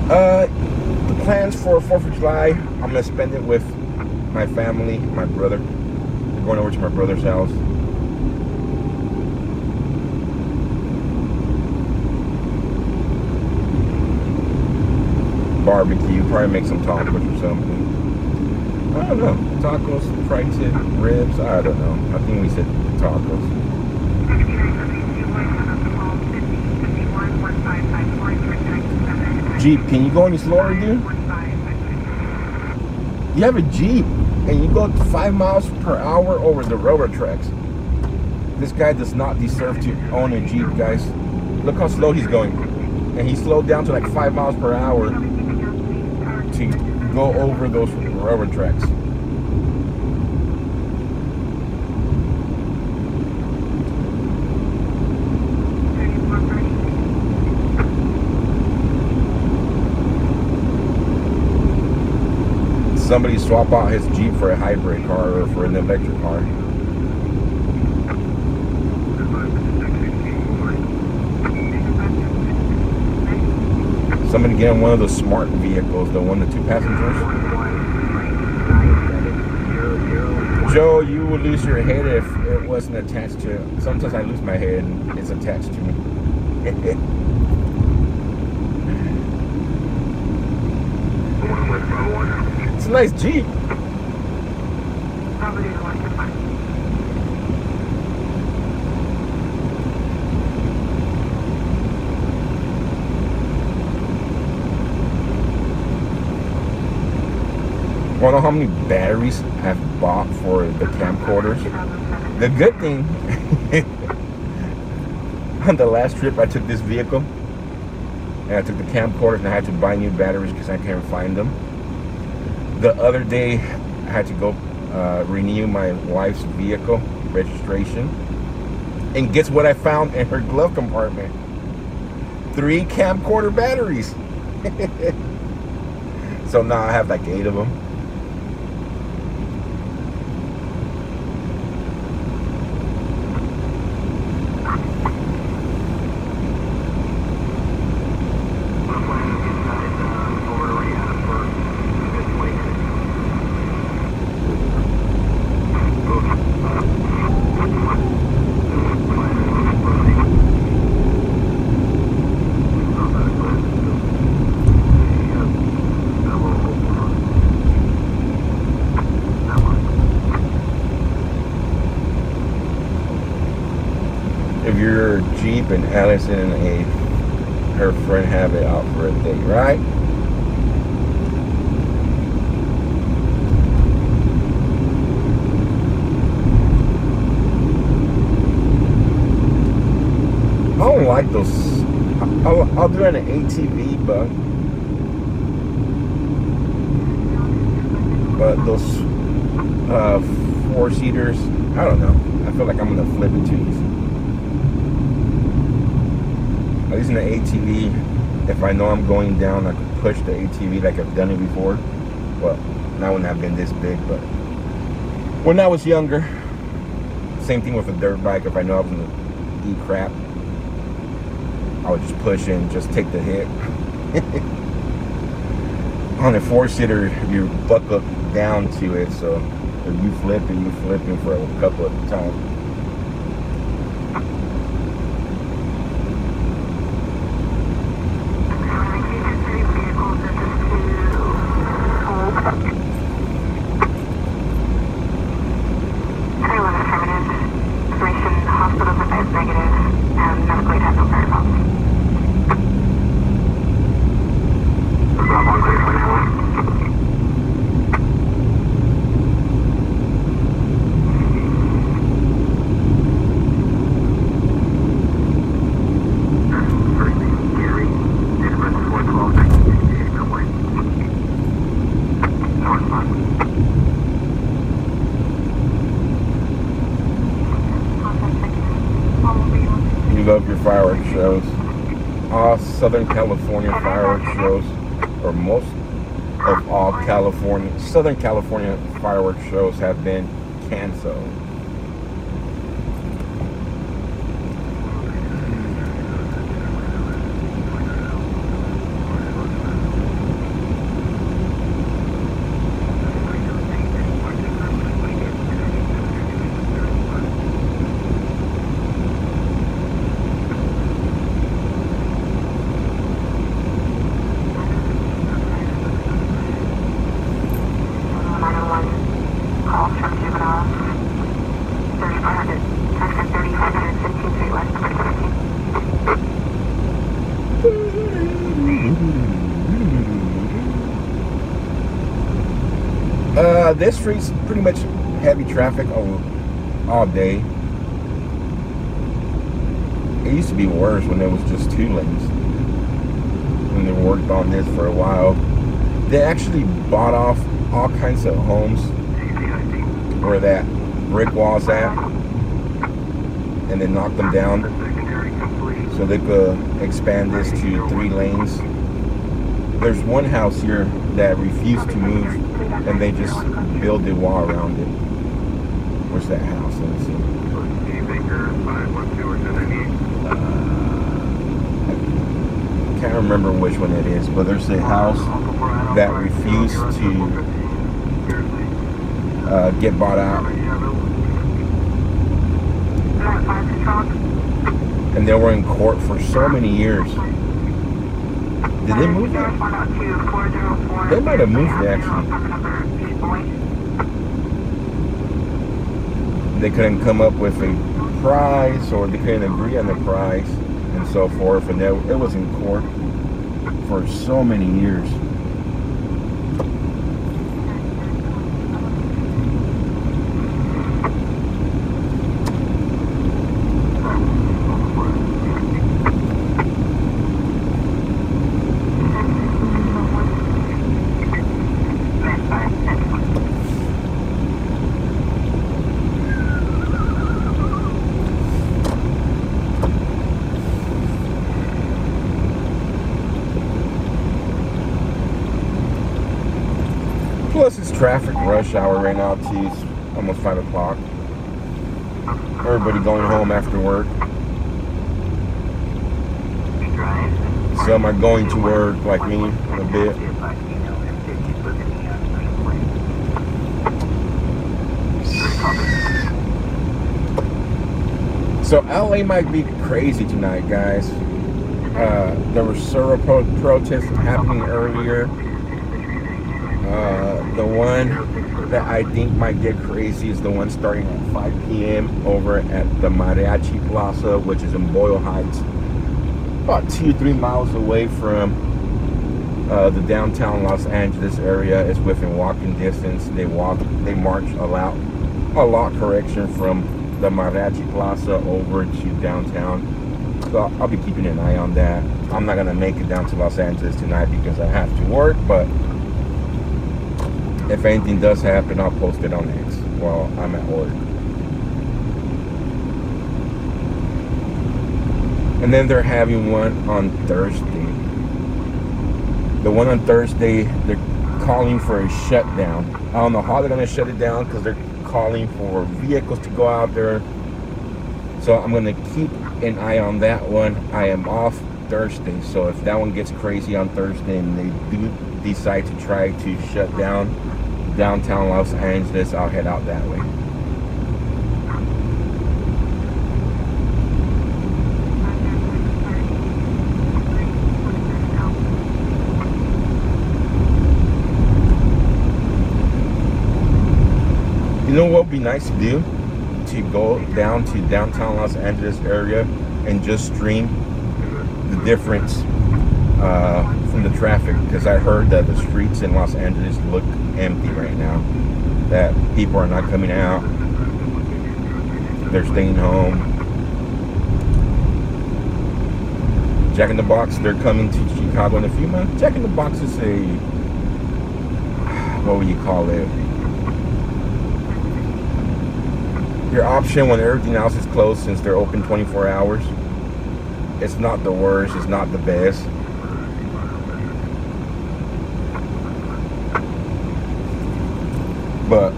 The plans for 4th of July, I'm going to spend it with my family, my brother. We're going over to my brother's house. Barbecue, probably make some tacos or something. I don't know. Tacos, fried ribs, I don't know. I think we said tacos. Jeep, can you go any slower, dude? You have a Jeep and you go 5 miles per hour over the railroad tracks. This guy does not deserve to own a Jeep, guys. Look how slow he's going. And he slowed down to like 5 miles per hour to go over those railroad tracks. Somebody swap out his Jeep for a hybrid car or for an electric car. Somebody get in one of those smart vehicles, the one, the 2 passengers. Joe, you would lose your head if it wasn't attached to it. Sometimes I lose my head and it's attached to me. It's a nice Jeep. I don't know how many batteries I've bought for the camcorders. The good thing, on the last trip I took this vehicle and I took the camcorders and I had to buy new batteries because I can't find them. The other day, I had to go renew my wife's vehicle registration. And guess what I found in her glove compartment? 3 camcorder batteries. So now I have like 8 of them. If your Jeep and Allison and her friend have it out for a date, right? I don't like those. I'll do it in an ATV, but those 4-seaters, I don't know. I feel like I'm gonna flip it too easy. At least in the ATV, if I know I'm going down, I can push the ATV like I've done it before. Well, not when I've been this big, but when I was younger. Same thing with a dirt bike. If I know I was gonna eat crap, I would just push and just take the hit. On a 4-seater, you buckle down to it, so if you flipping for a couple of times. Love your fireworks shows. All Southern California fireworks shows, or most of all Southern California fireworks shows have been canceled. This street's pretty much heavy traffic all day. It used to be worse when there was just 2 lanes. When they worked on this for a while, they actually bought off all kinds of homes where that brick wall's at, and then knocked them down so they could expand this to 3 lanes. There's one house here that refused to move, and they just built a wall around it. Where's that house? Let me see. I can't remember which one it is, but there's a house that refused to get bought out. And they were in court for so many years. Did they move it? They might have moved it, actually. They couldn't come up with a price, or they couldn't agree on the price, and so forth. And it was in court for so many years. traffic rush hour right now too. It's almost 5 o'clock. Everybody going home after work. Some are going to work like me in a bit. So LA might be crazy tonight, guys. There were several protests happening earlier. The one that I think might get crazy is the one starting at 5 p.m. over at the Mariachi Plaza, which is in Boyle Heights, about 2-3 miles away from the downtown Los Angeles area. It's within walking distance. They march a lot from the Mariachi Plaza over to downtown. So I'll be keeping an eye on that. I'm not gonna make it down to Los Angeles tonight because I have to work, but if anything does happen, I'll post it on X while I'm at work. And then they're having one on Thursday. The one on Thursday, they're calling for a shutdown. I don't know how they're gonna shut it down because they're calling for vehicles to go out there. So I'm gonna keep an eye on that one. I am off Thursday, so if that one gets crazy on Thursday and they do decide to try to shut down downtown Los Angeles, I'll head out that way. You know what would be nice to do? To go down to downtown Los Angeles area and just stream the difference from the traffic, because I heard that the streets in Los Angeles look empty right now, that people are not coming out, they're staying home. Jack in the Box, they're coming to Chicago in a few months. Jack in the Box is a, what would you call it, your option when everything else is closed, since they're open 24 hours. It's not the worst, it's not the best. But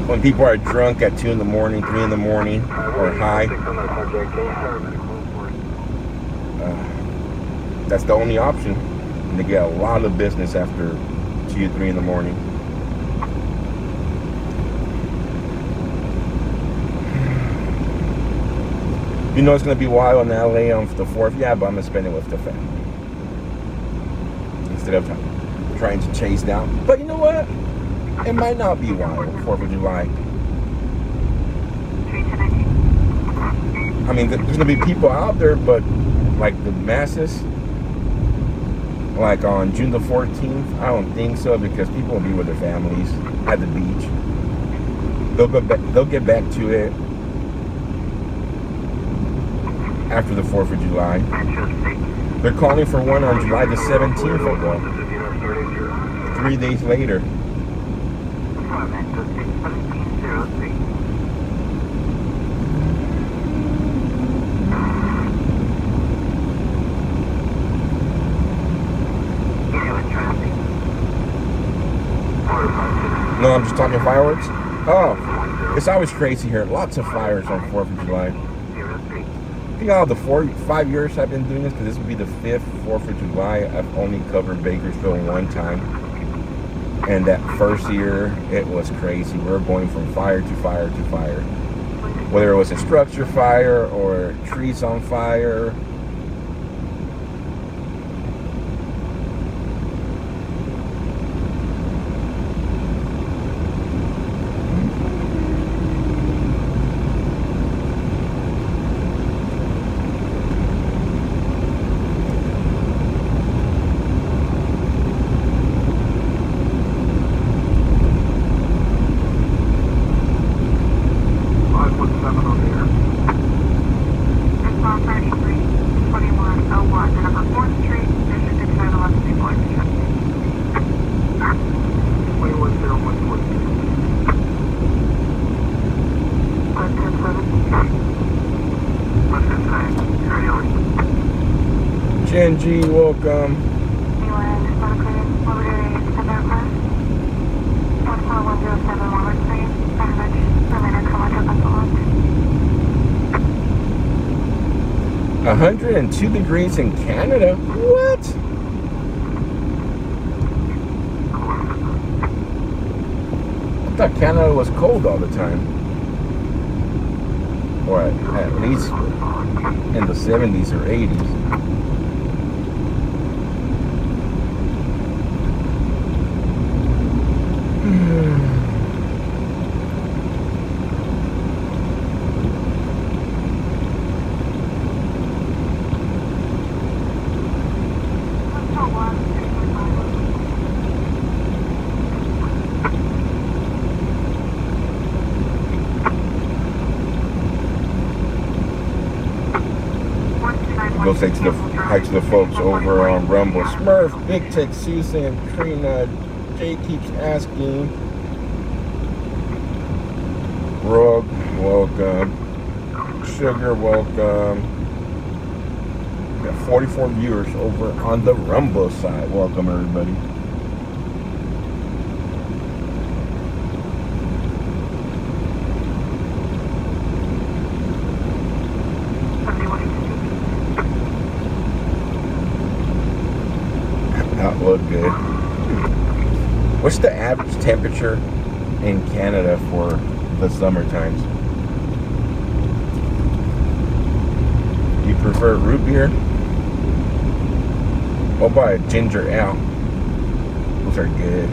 when people are drunk at 2 in the morning, 3 in the morning, or high, that's the only option. And they get a lot of business after 2, 3 in the morning. You know it's going to be wild in LA on the 4th. Yeah, but I'm going to spend it with the family instead of trying to chase down. But you know what? It might not be wild, 4th of July. I mean, there's going to be people out there, but like the masses, like on June the 14th, I don't think so, because people will be with their families at the beach. They'll get back to it after the 4th of July. They're calling for one on July the 17th, although 3 days later. No, I'm just talking fireworks. Oh, it's always crazy here. Lots of fires on 4th of July. I think out of the 5 years I've been doing this, because this will be the 5th 4th of July, I've only covered Bakersfield one time. And that first year, it was crazy. We were going from fire to fire to fire. Whether it was a structure fire or trees on fire. G, welcome. 107 Walnut Street, Savage, Berliner Kilometer Buffalo. 102 degrees in Canada? What? I thought Canada was cold all the time. Or at least in the 70s or 80s. Go say to the hi to the folks over on Rumble. Smurf, Big Tech, Susan, Trina, Jay keeps asking. Rogue, welcome. Sugar, welcome. We got 44 viewers over on the Rumble side. Welcome everybody. That look good. What's the average temperature in Canada for the summer times? You prefer root beer? I'll buy a ginger ale. Those are good.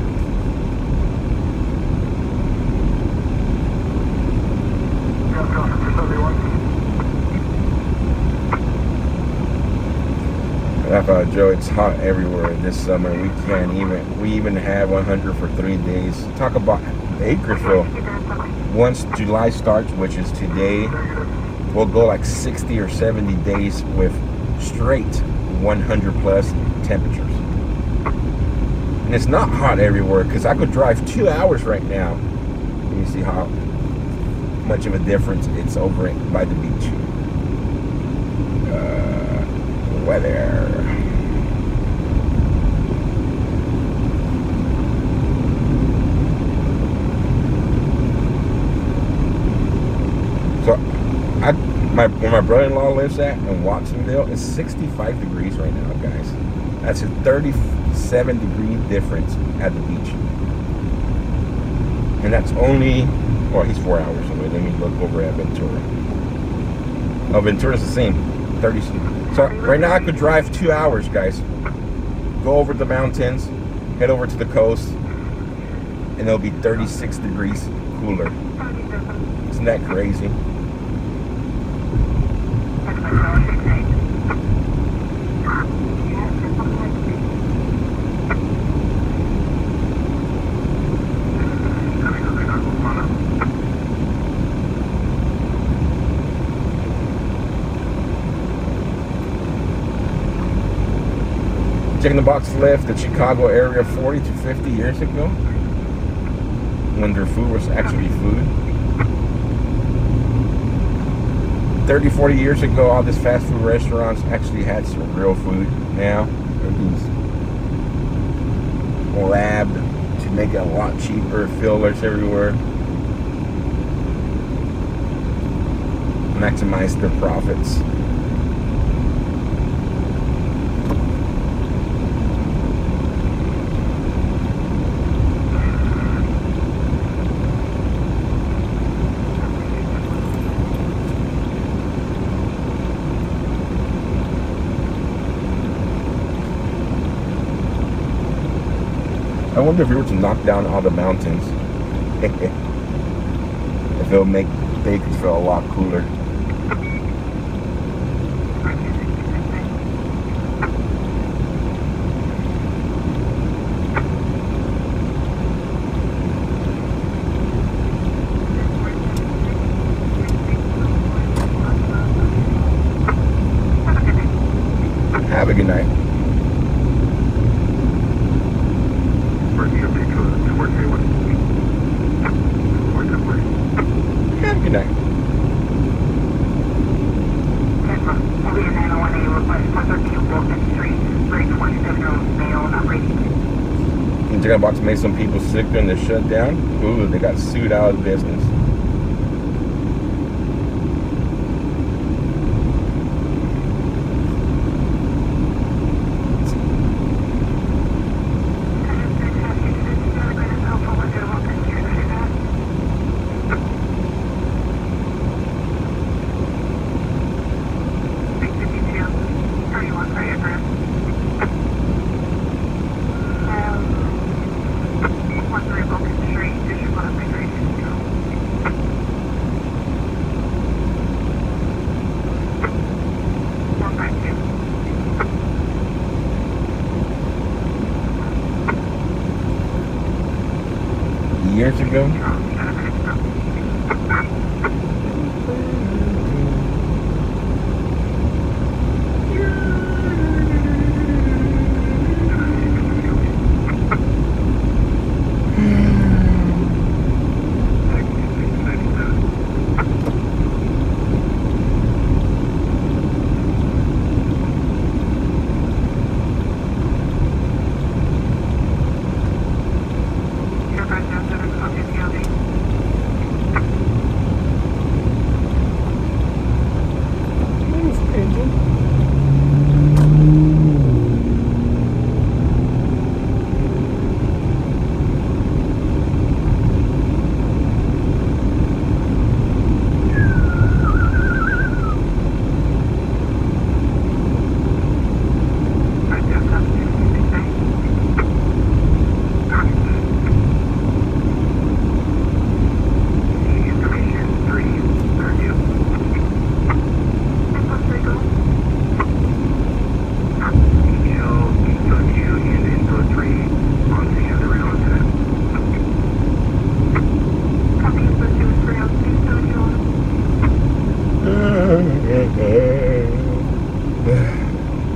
Joe, it's hot everywhere this summer. We even have 100 for 3 days. Talk about Bakersfield. Once July starts, which is today, we'll go like 60 or 70 days with straight 100 plus temperatures. And it's not hot everywhere because I could drive 2 hours right now. You see how much of a difference it's over by the beach. Weather. So, where my brother-in-law lives at in Watsonville, it's 65 degrees right now, guys. That's a 37-degree difference at the beach. And that's only, well, he's 4 hours away. Let me look over at Ventura. Oh, Ventura's the same, 30. So right now I could drive 2 hours, guys. Go over the mountains, head over to the coast, and it'll be 36 degrees cooler. Isn't that crazy? Checking the box left the Chicago area 40 to 50 years ago when their food was actually food. 30, 40 years ago, all these fast food restaurants actually had some real food. Now, everything's labbed to make it a lot cheaper, fillers everywhere. Maximize their profits. I wonder if we were to knock down all the mountains, if it'll make Bakersfield a lot cooler. Have a good night. Have a good night. Container box made some people sick during the shutdown. Ooh, they got sued out of business. Years ago.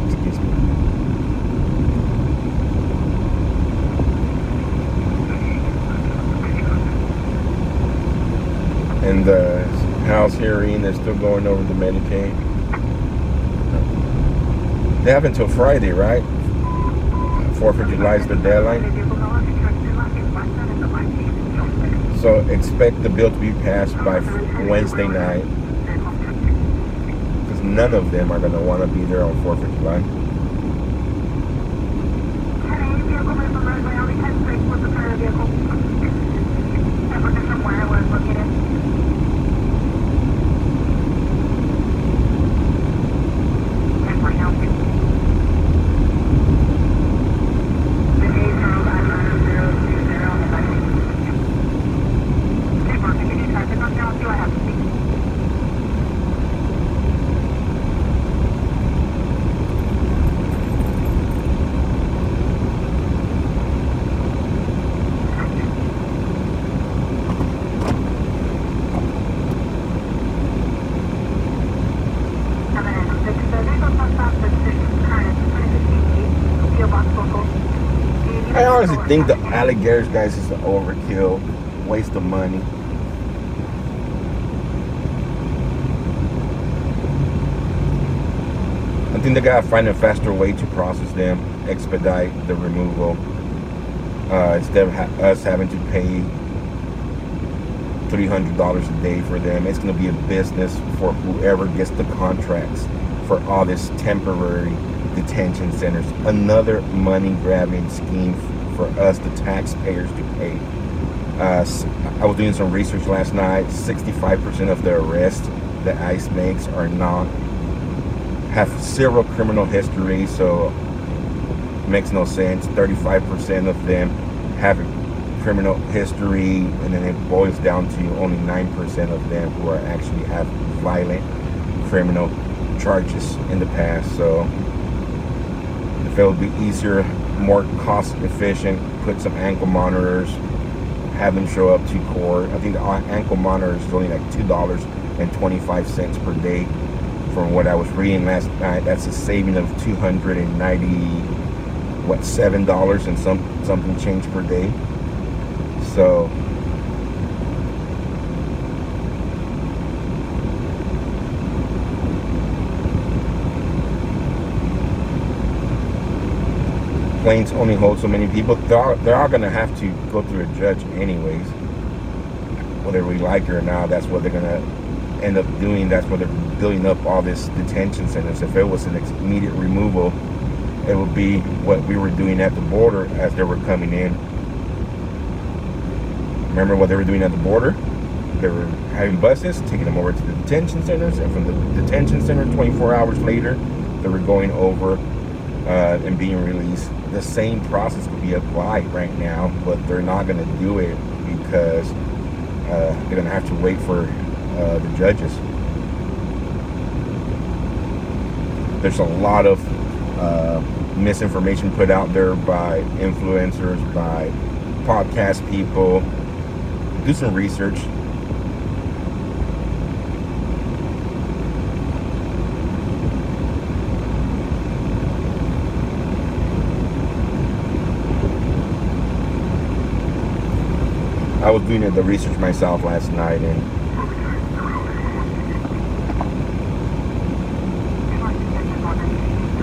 Excuse me. And the house hearing, they're still going over the Medicaid. They have until Friday, right? 4th of July is the deadline. So expect the bill to be passed by Wednesday night. Because none of them are going to want to be there on 4th of July. I honestly think the alligators guys is an overkill, waste of money. I think they gotta find a faster way to process them, expedite the removal, instead of us having to pay $300 a day for them. It's gonna be a business for whoever gets the contracts for all this temporary detention centers. Another money grabbing scheme for us, the taxpayers, to pay. I was doing some research last night. 65% of the arrests that ICE makes have zero criminal history, so it makes no sense. 35% of them have criminal history, and then it boils down to only 9% of them who are actually have violent criminal charges in the past. So if it would be easier, more cost efficient, put some ankle monitors, have them show up to court. I think the ankle monitor is only like $2.25 per day from what I was reading last night. That's a saving of $297 and something change per day. So planes only hold so many people. They're all going to have to go through a judge anyways. Whether we like it or not, that's what they're going to end up doing. That's what they're building up all this detention centers. If it was an immediate removal, it would be what we were doing at the border as they were coming in. Remember what they were doing at the border? They were having buses, taking them over to the detention centers, and from the detention center, 24 hours later, they were going over and being released. The same process could be applied right now, but they're not going to do it because they're going to have to wait for the judges. There's a lot of misinformation put out there by influencers, by podcast people. Do some research. I was doing the research myself last night, and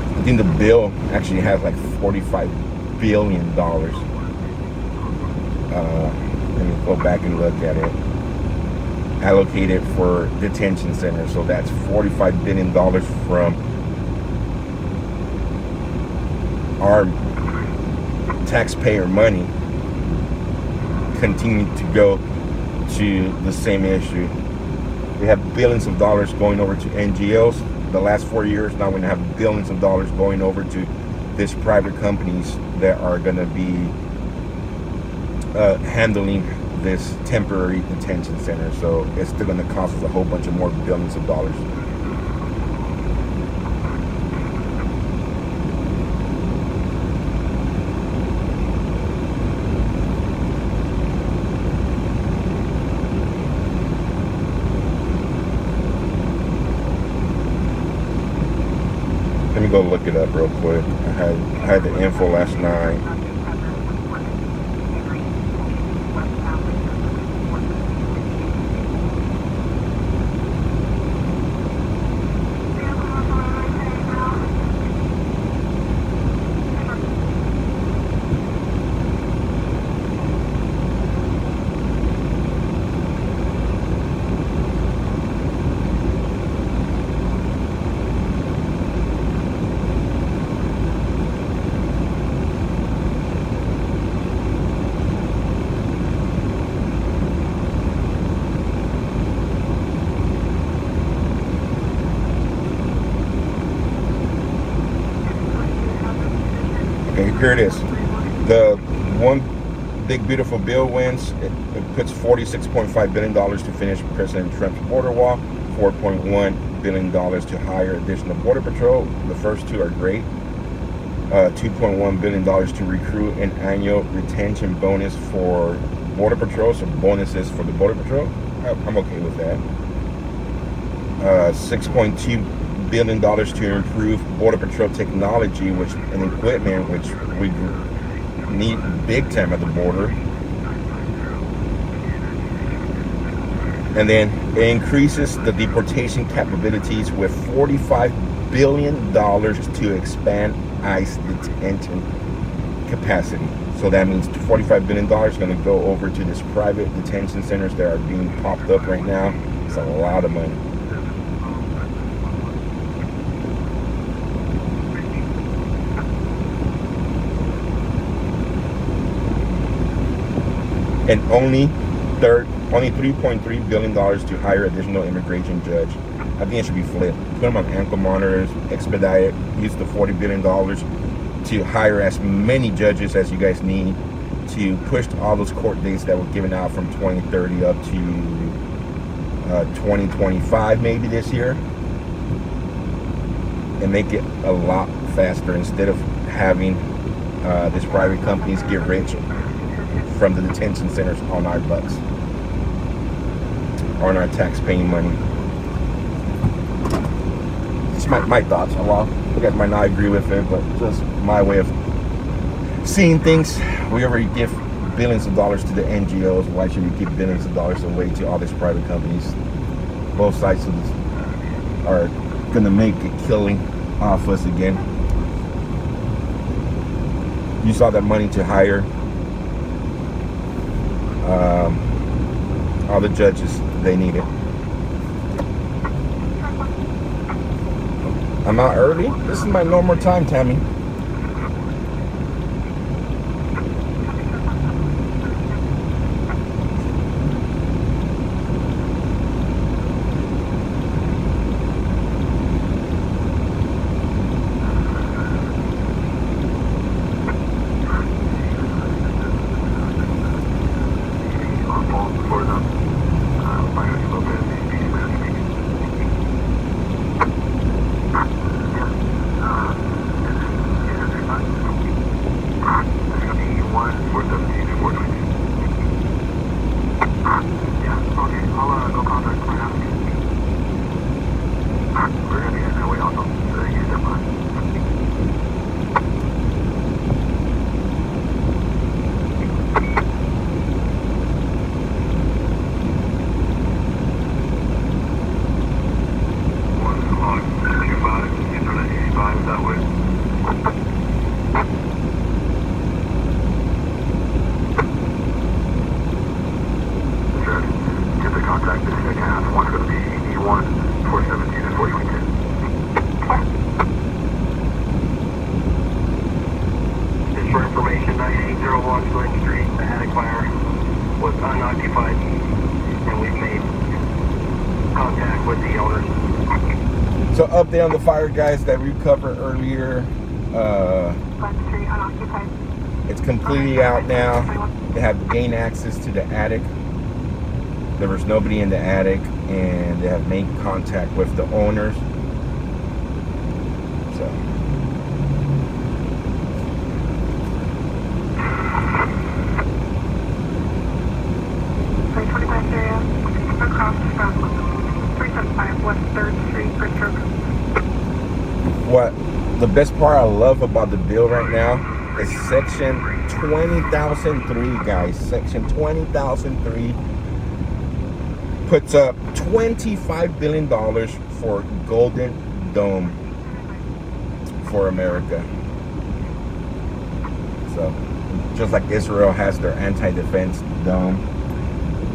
I think the bill actually has like $45 billion. Let me go back and look at it. Allocated for detention centers, so that's $45 billion from our taxpayer money continue to go to the same issue. We have billions of dollars going over to NGOs the last 4 years. Now we're going to have billions of dollars going over to these private companies that are going to be handling this temporary detention center. So it's still going to cost us a whole bunch of more billions of dollars. Let me go look it up real quick. I had the info last night. Okay, here it is. The one big beautiful bill wins. It puts $46.5 billion to finish President Trump's border wall, $4.1 billion to hire additional border patrol. The first two are great. $2.1 billion to recruit an annual retention bonus for border patrol, so bonuses for the border patrol. I'm okay with that. $6.2 billion to improve border patrol technology and equipment, which we need big time at the border. And then it increases the deportation capabilities with $45 billion to expand ICE detention capacity. So that means $45 billion is going to go over to these private detention centers that are being popped up right now. It's a lot of money. And only $3.3 billion to hire additional immigration judge. I think it should be flipped. Put them on ankle monitors, expedite it, use the $40 billion to hire as many judges as you guys need to push all those court dates that were given out from 2030 up to 2025 maybe this year, and make it a lot faster instead of having these private companies get rich from the detention centers on our bucks, on our tax-paying money. It's my thoughts. Well, you guys might not agree with it, but just my way of seeing things. We already give billions of dollars to the NGOs. Why should we give billions of dollars away to all these private companies? Both sides of this are going to make a killing off us again. You saw that money to hire all the judges they needed. I'm out early. This is my normal time, Tammy. So update on the fire, guys, that we covered earlier. It's completely out now. They have gained access to the attic. There was nobody in the attic, and they have made contact with the owners. So. Across from 375 West 3rd Street, Bridgebrook. What the best part I love about the bill right now is section 20,003, guys. Section 20,003 puts up $25 billion for Golden Dome for America. So just like Israel has their anti-defense dome,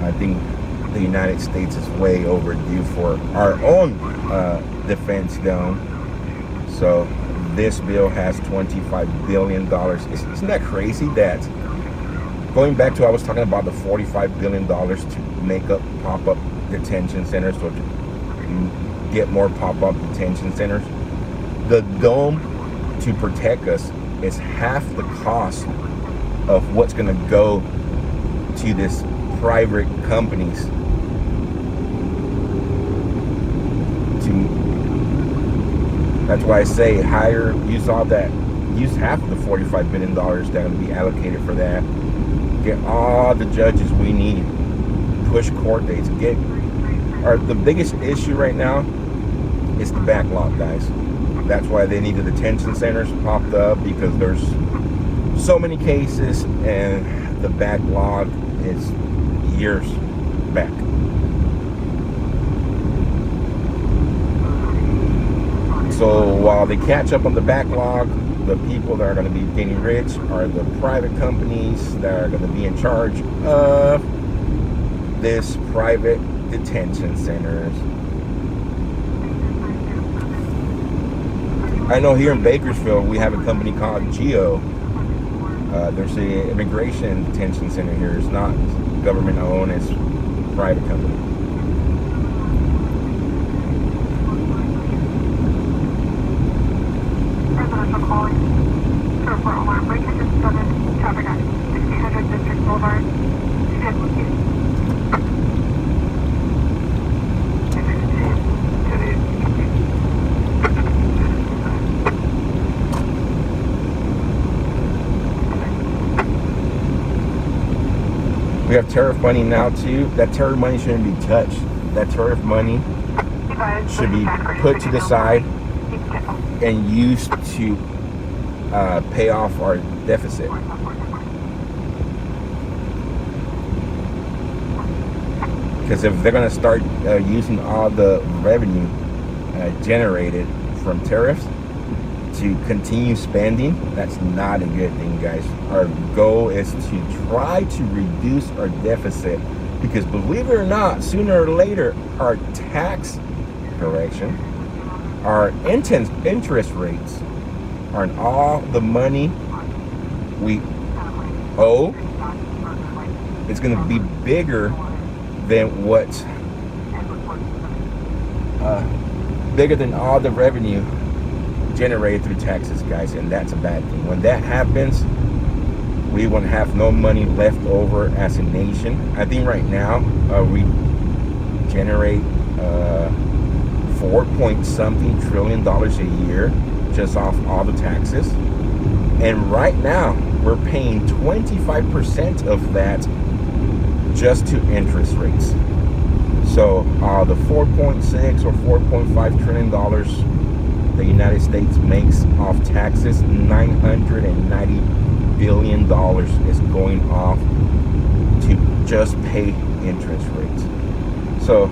I think the United States is way overdue for our own defense dome. So this bill has $25 billion. Isn't that crazy that, going back to, I was talking about the $45 billion to make up pop-up detention centers, or to get more pop-up detention centers. The dome to protect us is half the cost of what's going to go to this private companies to. That's why I say hire. Use all that. Use half of the $45 billion that are going to be allocated for that. Get all the judges we need. Push court dates. The biggest issue right now is the backlog, guys. That's why they need the detention centers popped up, because there's so many cases and the backlog is years back. So while they catch up on the backlog, the people that are going to be getting rich are the private companies that are going to be in charge of this private detention centers. I know here in Bakersfield we have a company called Geo. There's an immigration detention center here. It's not government owned, it's a private company. Residential calling to report alarm break at 7 traffic at 1600 District Boulevard. We have tariff money now too. That tariff money shouldn't be touched. That tariff money should be put to the side and used to pay off our deficit. Because if they're going to start using all the revenue generated from tariffs to continue spending, that's not a good thing, guys. Our goal is to try to reduce our deficit, because believe it or not, sooner or later, our tax correction, our interest rates on all the money we owe, it's going to be bigger than bigger than all the revenue generated through taxes, guys, and that's a bad thing. When that happens, we won't have no money left over as a nation. I think right now we generate 4-point-something trillion dollars a year just off all the taxes, and right now we're paying 25% of that just to interest rates. So the 4.6 or 4.5 trillion dollars the United States makes off taxes, $990 billion is going off to just pay interest rates. So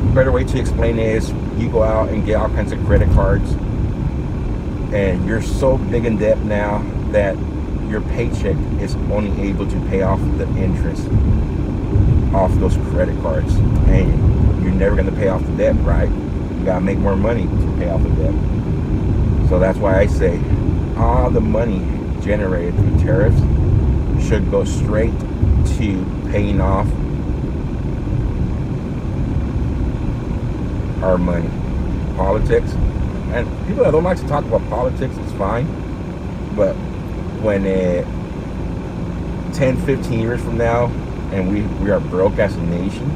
a better way to explain it is you go out and get all kinds of credit cards, and you're so big in debt now that your paycheck is only able to pay off the interest off those credit cards, and you're never going to pay off the debt, right? You got to make more money to pay off the debt. So that's why I say all the money generated through tariffs should go straight to paying off our money. Politics, and people that don't like to talk about politics, it's fine, but when 10-15 years from now and we are broke as a nation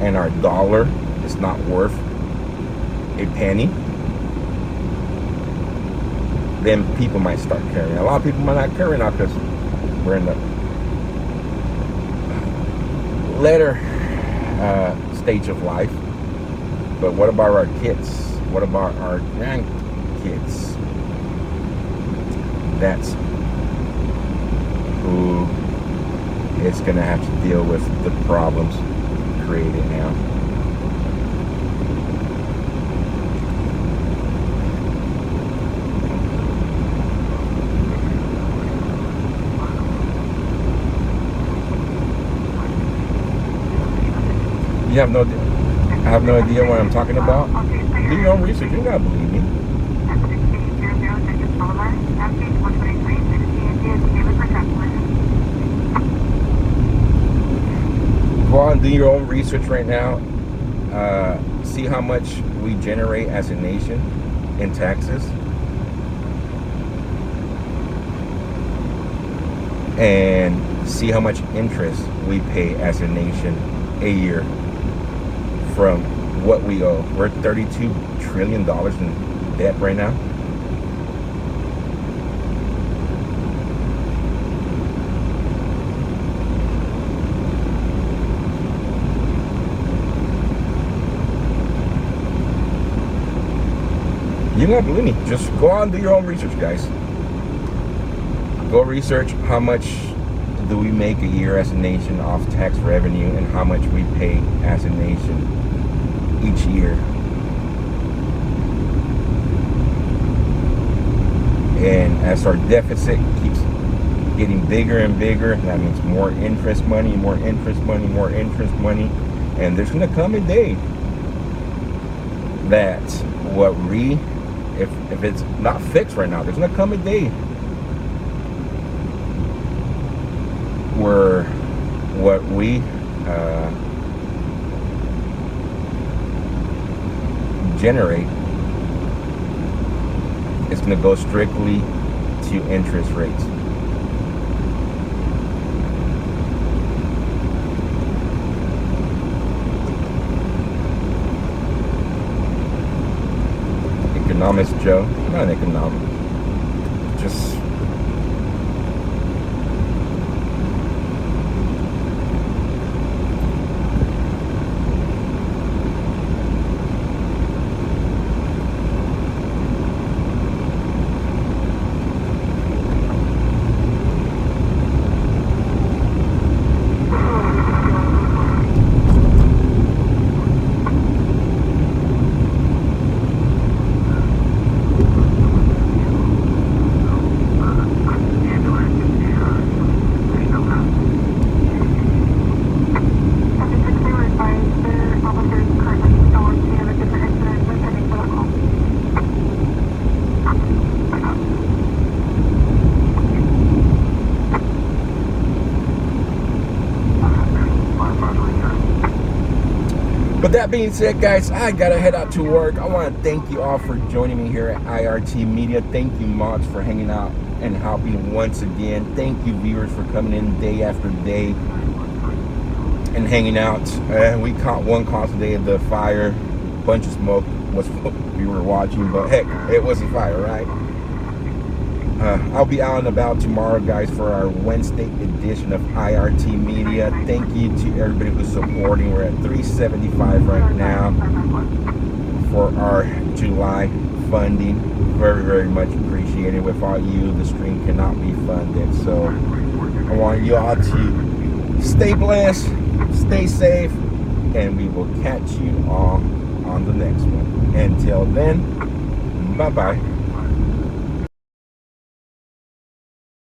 and our dollar is not worth a penny, then people might start caring. A lot of people might not care now because we're in the later stage of life. But what about our kids? What about our grandkids? That's who is going to have to deal with the problems created now. You have no idea. I have no idea what I'm talking about. Do your own research. You gotta believe me. Go out and do your own research right now. See how much we generate as a nation in taxes, and see how much interest we pay as a nation a year from what we owe. We're $32 trillion in debt right now. You don't believe me? Just go out and do your own research, guys. Go research how much do we make a year as a nation off tax revenue and how much we pay as a nation each year. And as our deficit keeps getting bigger and bigger, that means more interest money, more interest money, more interest money. And there's going to come a day that if it's not fixed right now, there's going to come a day where what we generate is going to go strictly to interest rates. Economist Joe, not an economist, just But that being said, guys, I gotta head out to work. I want to thank you all for joining me here at IRT Media. Thank you, mods, for hanging out and helping once again. Thank you, viewers, for coming in day after day and hanging out. We caught one cause today of the fire. Bunch of smoke was what we were watching, but heck, it was a fire, right? I'll be out and about tomorrow, guys, for our Wednesday edition of IRT Media. Thank you to everybody who's supporting. We're at 375 right now for our July funding. Very, very much appreciated. Without you, the stream cannot be funded. So I want you all to stay blessed, stay safe, and we will catch you all on the next one. Until then, bye-bye.